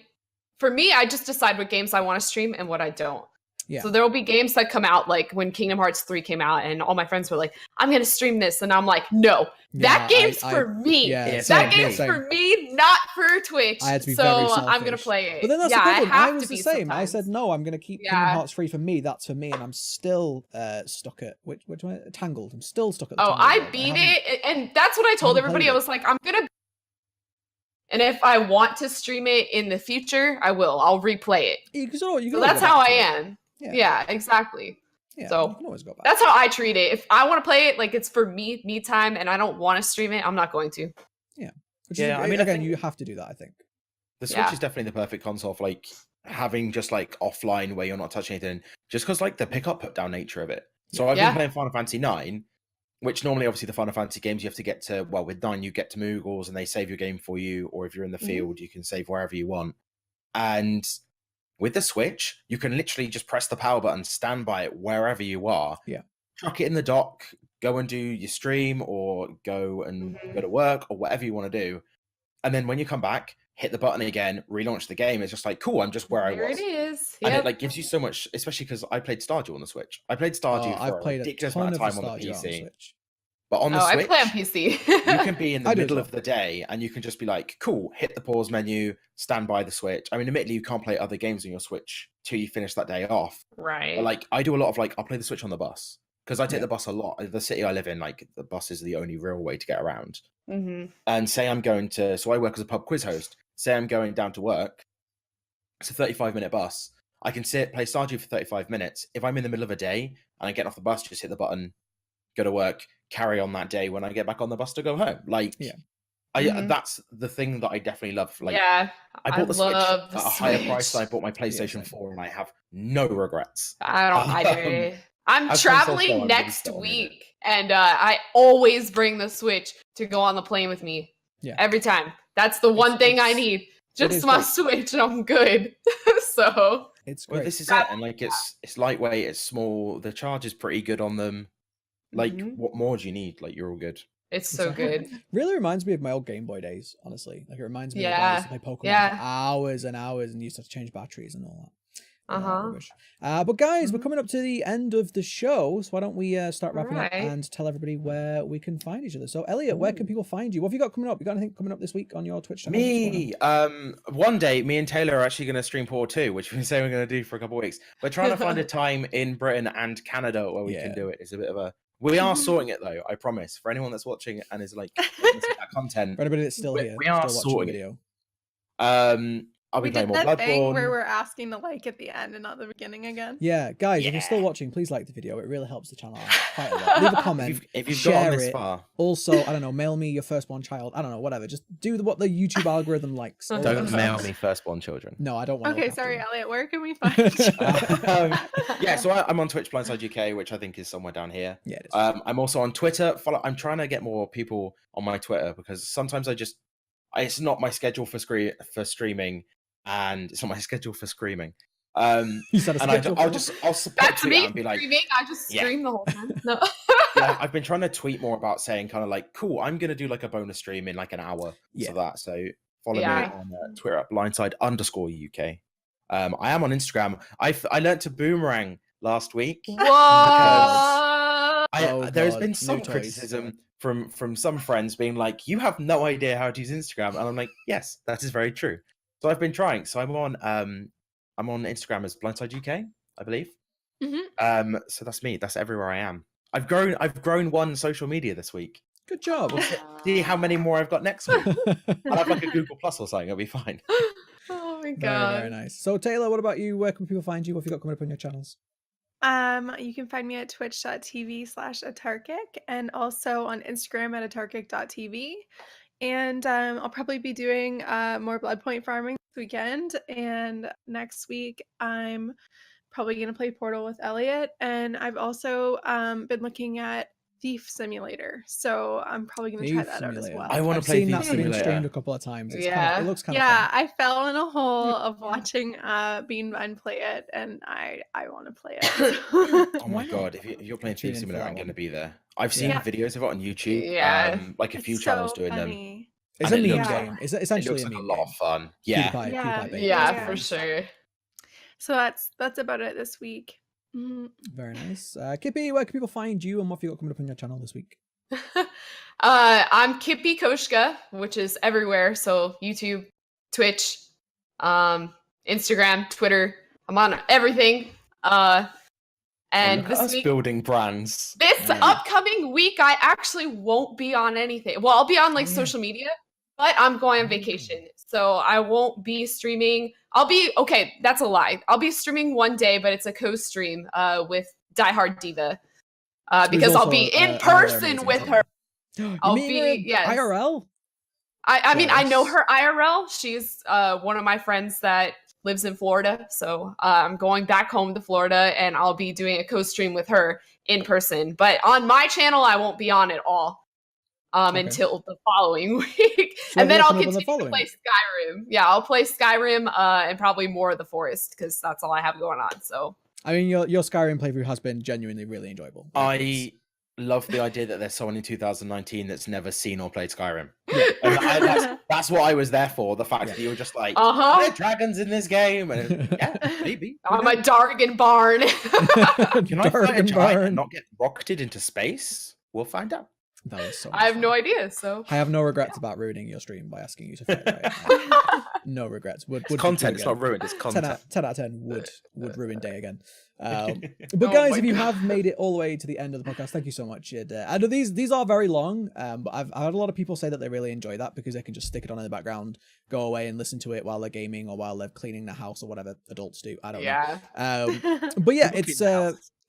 For me, I just decide what games I want to stream and what I don't. Yeah. So there will be games that come out, like when Kingdom Hearts 3 came out, and all my friends were like, I'm going to stream this. And I'm like, no, that game's for me. That game's for me, not for Twitch. I had to be so very selfish. I'm going to play it. But then that's the problem. I was the same. Sometimes. I said, no, I'm going to keep Kingdom Hearts 3 for me. That's for me. And I'm still stuck at, which one? Tangled. I'm still stuck at the Tangled I beat it. And that's what I told everybody. I was like, I'm going to. And if I want to stream it in the future, I will. I'll replay it. So that's how I am. Yeah, exactly. Yeah, so that's how I treat it. If I want to play it, like it's for me time, and I don't want to stream it, I'm not going to. Yeah. I mean, again, you have to do that, I think. The Switch is definitely the perfect console for like having just like offline where you're not touching anything, just because like the pick up put down nature of it. So I've been playing Final Fantasy 9, which normally obviously the Final Fantasy games you have to get to, well, with 9 you get to Moogles and they save your game for you, or if you're in the field you can save wherever you want. And with the Switch, you can literally just press the power button, stand by it wherever you are. Yeah. Chuck it in the dock, go and do your stream, or go to work, or whatever you want to do. and then when you come back, hit the button again, relaunch the game. It's just like, cool, I'm just where I was. There it is. And Yep. it like gives you so much, especially because I played Stardew on the Switch. I played Stardew for I've played a ridiculous a ton amount of of time on the Stardew on PC. Switch. But on the I Switch, play on PC. you can be in the I do as middle well. of the day and you can just be like, cool, hit the pause menu, stand by the Switch. I mean, admittedly, you can't play other games on your Switch till you finish that day off. Right. But like, I do a lot of like, I'll play the Switch on the bus because I take Yeah. the bus a lot. The city I live in, like, the bus is the only real way to get around. Mm-hmm. And say I'm going to, so I work as a pub quiz host. Say I'm going down to work. It's a 35-minute bus. I can sit, play Stardew for 35 minutes. If I'm in the middle of a day and I get off the bus, just hit the button, go to work, carry on that day when I get back on the bus to go home. Like, that's the thing that I definitely love. Like, Yeah, I bought the Switch love at the a higher price Switch. than I bought my PlayStation 4, and I have no regrets. I do. I'm as consoles traveling go, I'm really next set on it. week, and I always bring the Switch to go on the plane with me. Yeah. Every time. That's the one thing I need. Just is my great. Switch, and I'm good. So It's Well, great. this is it, and like it's lightweight, it's small. The charge is pretty good on them. Like, what more do you need? Like, you're all good. it's so good. Really reminds me of my old Game Boy days, honestly. Like, it reminds me of when I used to play Pokemon Yeah. for hours and hours and used to have to change batteries and all that. Uh-huh. Rubbish. But guys, we're coming up to the end of the show, so why don't we start wrapping up Alright. and tell everybody where we can find each other. So, Elliot, where can people find you? What have you got coming up? You got anything coming up this week on your Twitch channel? Me, one day, me and Taylor are actually going to stream Portal 2, which we've been saying we're going to do for a couple of weeks. We're trying to find a time in Britain and Canada where we can do it. It's a bit of a... We are sorting it, though, I promise. For anyone that's watching and is like, wanting to see that content, For anybody that's still here, we are still watching the sorting video. I'll be We playing did more that thing Bloodborne. where we're asking to like at the end and not the beginning again. Yeah, guys, if you're still watching, please like the video. It really helps the channel out quite a lot. Leave a comment. If you've share gotten this it. far, Also, I don't know, mail me your firstborn child. I don't know, whatever. Just do what the YouTube algorithm likes. all don't those mail things. me firstborn children. No, I don't want to. Okay, sorry, Elliot. Where can we find you? Yeah, so I'm on Twitch, Blindside UK, which I think is somewhere down here. Yeah, it is. I'm also on Twitter. I'm trying to get more people on my Twitter because sometimes it's not my schedule for streaming, and it's not my schedule for screaming. You said a and schedule. I'll that's tweet me out and be like, streaming. I just stream the whole time. No. yeah, I've been trying to tweet more about saying kind of like, cool, I'm gonna do like a bonus stream in like an hour. Yeah. So that. So follow me Yeah. on Twitter at blindside_UK. I am on Instagram. I learned to boomerang last week. Whoa. There's God, been new some toys. criticism from some friends being like, you have no idea how to use Instagram, and I'm like, yes, that is very true. So I've been trying. So I'm on Instagram as Blindside UK, I believe. So that's me. That's everywhere I am. I've grown one social media this week. Good job. See how many more I've got next week. I'll have like a Google Plus or something. It'll be fine. Oh my Very, god. very nice. So, Taylor, what about you? Where can people find you? What have you got coming up on your channels? You can find me at twitch.tv/atarkic and also on Instagram at atarkic.tv. And I'll probably be doing more blood point farming this weekend. And next week, I'm probably going to play Portal with Elliott. And I've also been looking at Thief Simulator. So I'm probably going to try that out as well. I want I've to play seen Thief that being Simulator. streamed a couple of times. It's Yeah. it looks kind of Yeah, fun. I fell in a hole of watching Beanvine play it, and I want to play it. Oh my Why not? god! If you're playing Tune Thief in for Simulator, that I'm going to one. be there. I've seen Yeah. videos of it on YouTube. Yeah. Like a few It's channels so doing them. funny. It's And a it meme looks game. like- It's It essentially looks like a a meme lot game. of fun. Yeah. PewDiePie baby. Yeah, Yeah. for sure. So that's about it this week. Very nice. Kippy, where can people find you and what have you got coming up on your channel this week? I'm KippyKoshka, which is everywhere. So YouTube, Twitch, Instagram, Twitter. I'm on everything. And look at this us week, building brands. this Yeah. upcoming week, I actually won't be on anything. Well, I'll be on like Oh, yeah. social media, but I'm going on vacation. So I won't be streaming. Okay, that's a lie. I'll be streaming one day, but it's a co-stream with Die Hard Diva. Because I'll be in person with her. I'll be yes. IRL? I mean, I know Yes. her IRL. She's one of my friends that lives in Florida. So I'm going back home to Florida and I'll be doing a co-stream with her in person. But on my channel, I won't be on at all until the following week. So And then what I'll coming up on the continue to following play week? Skyrim. Yeah, I'll play Skyrim and probably more of the Forest because that's all I have going on. So I mean, your Skyrim playthrough has been genuinely really enjoyable. Like, I love the idea that there's someone in 2019 that's never seen or played Skyrim. Yeah. And that's what I was there for. The fact that you were just like, there are dragons in this game. And yeah, maybe. I'm a Dargan barn. Can I fight a giant barn. and not get rocketed into space? We'll find out. That was so I have fun. no idea, so I have no regrets about ruining your stream by asking you to fight right. No regrets. Would Content. do It's again. not ruined. It's 10 content. out of 10 would ruin day again. But Oh guys, my if you God. have made it all the way to the end of the podcast, thank you so much. I know these are very long, but I've had a lot of people say that they really enjoy that because they can just stick it on in the background, go away and listen to it while they're gaming or while they're cleaning the house or whatever adults do. I don't know. But yeah, it's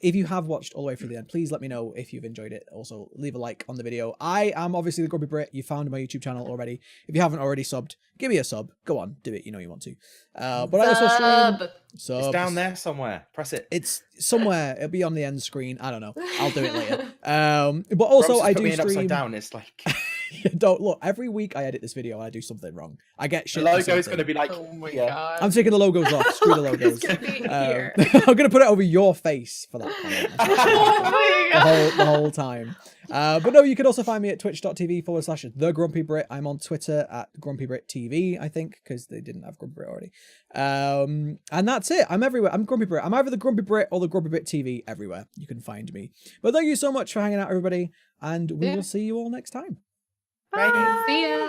if you have watched all the way through the end, please let me know if you've enjoyed it. Also, leave a like on the video. I am obviously the Grumpy Brit. You found my YouTube channel already. If you haven't already subbed, give me a sub. Go on, do it. You know you want to. But I also stream. It's down there somewhere. Press it. It's somewhere. It'll be on the end screen. I don't know. I'll do it later. But also, I do put me stream. upside down. It's like Don't look. Every week I edit this video and I do something wrong. I get shit. the for logo is something. going to be like, Oh my yeah. god. I'm taking the logos off. Screw the logos. It's gonna be here. I'm gonna put it over your face for that comment. Oh my god. the whole time. But no, you can also find me at twitch.tv/The Grumpy Brit. I'm on Twitter at Grumpy Brit TV, I think, because they didn't have Grumpy Brit already. And that's it. I'm everywhere. I'm Grumpy Brit. I'm either the Grumpy Brit or the Grumpy Brit TV everywhere. You can find me. But thank you so much for hanging out, everybody, and we will see you all next time. Bye. See ya.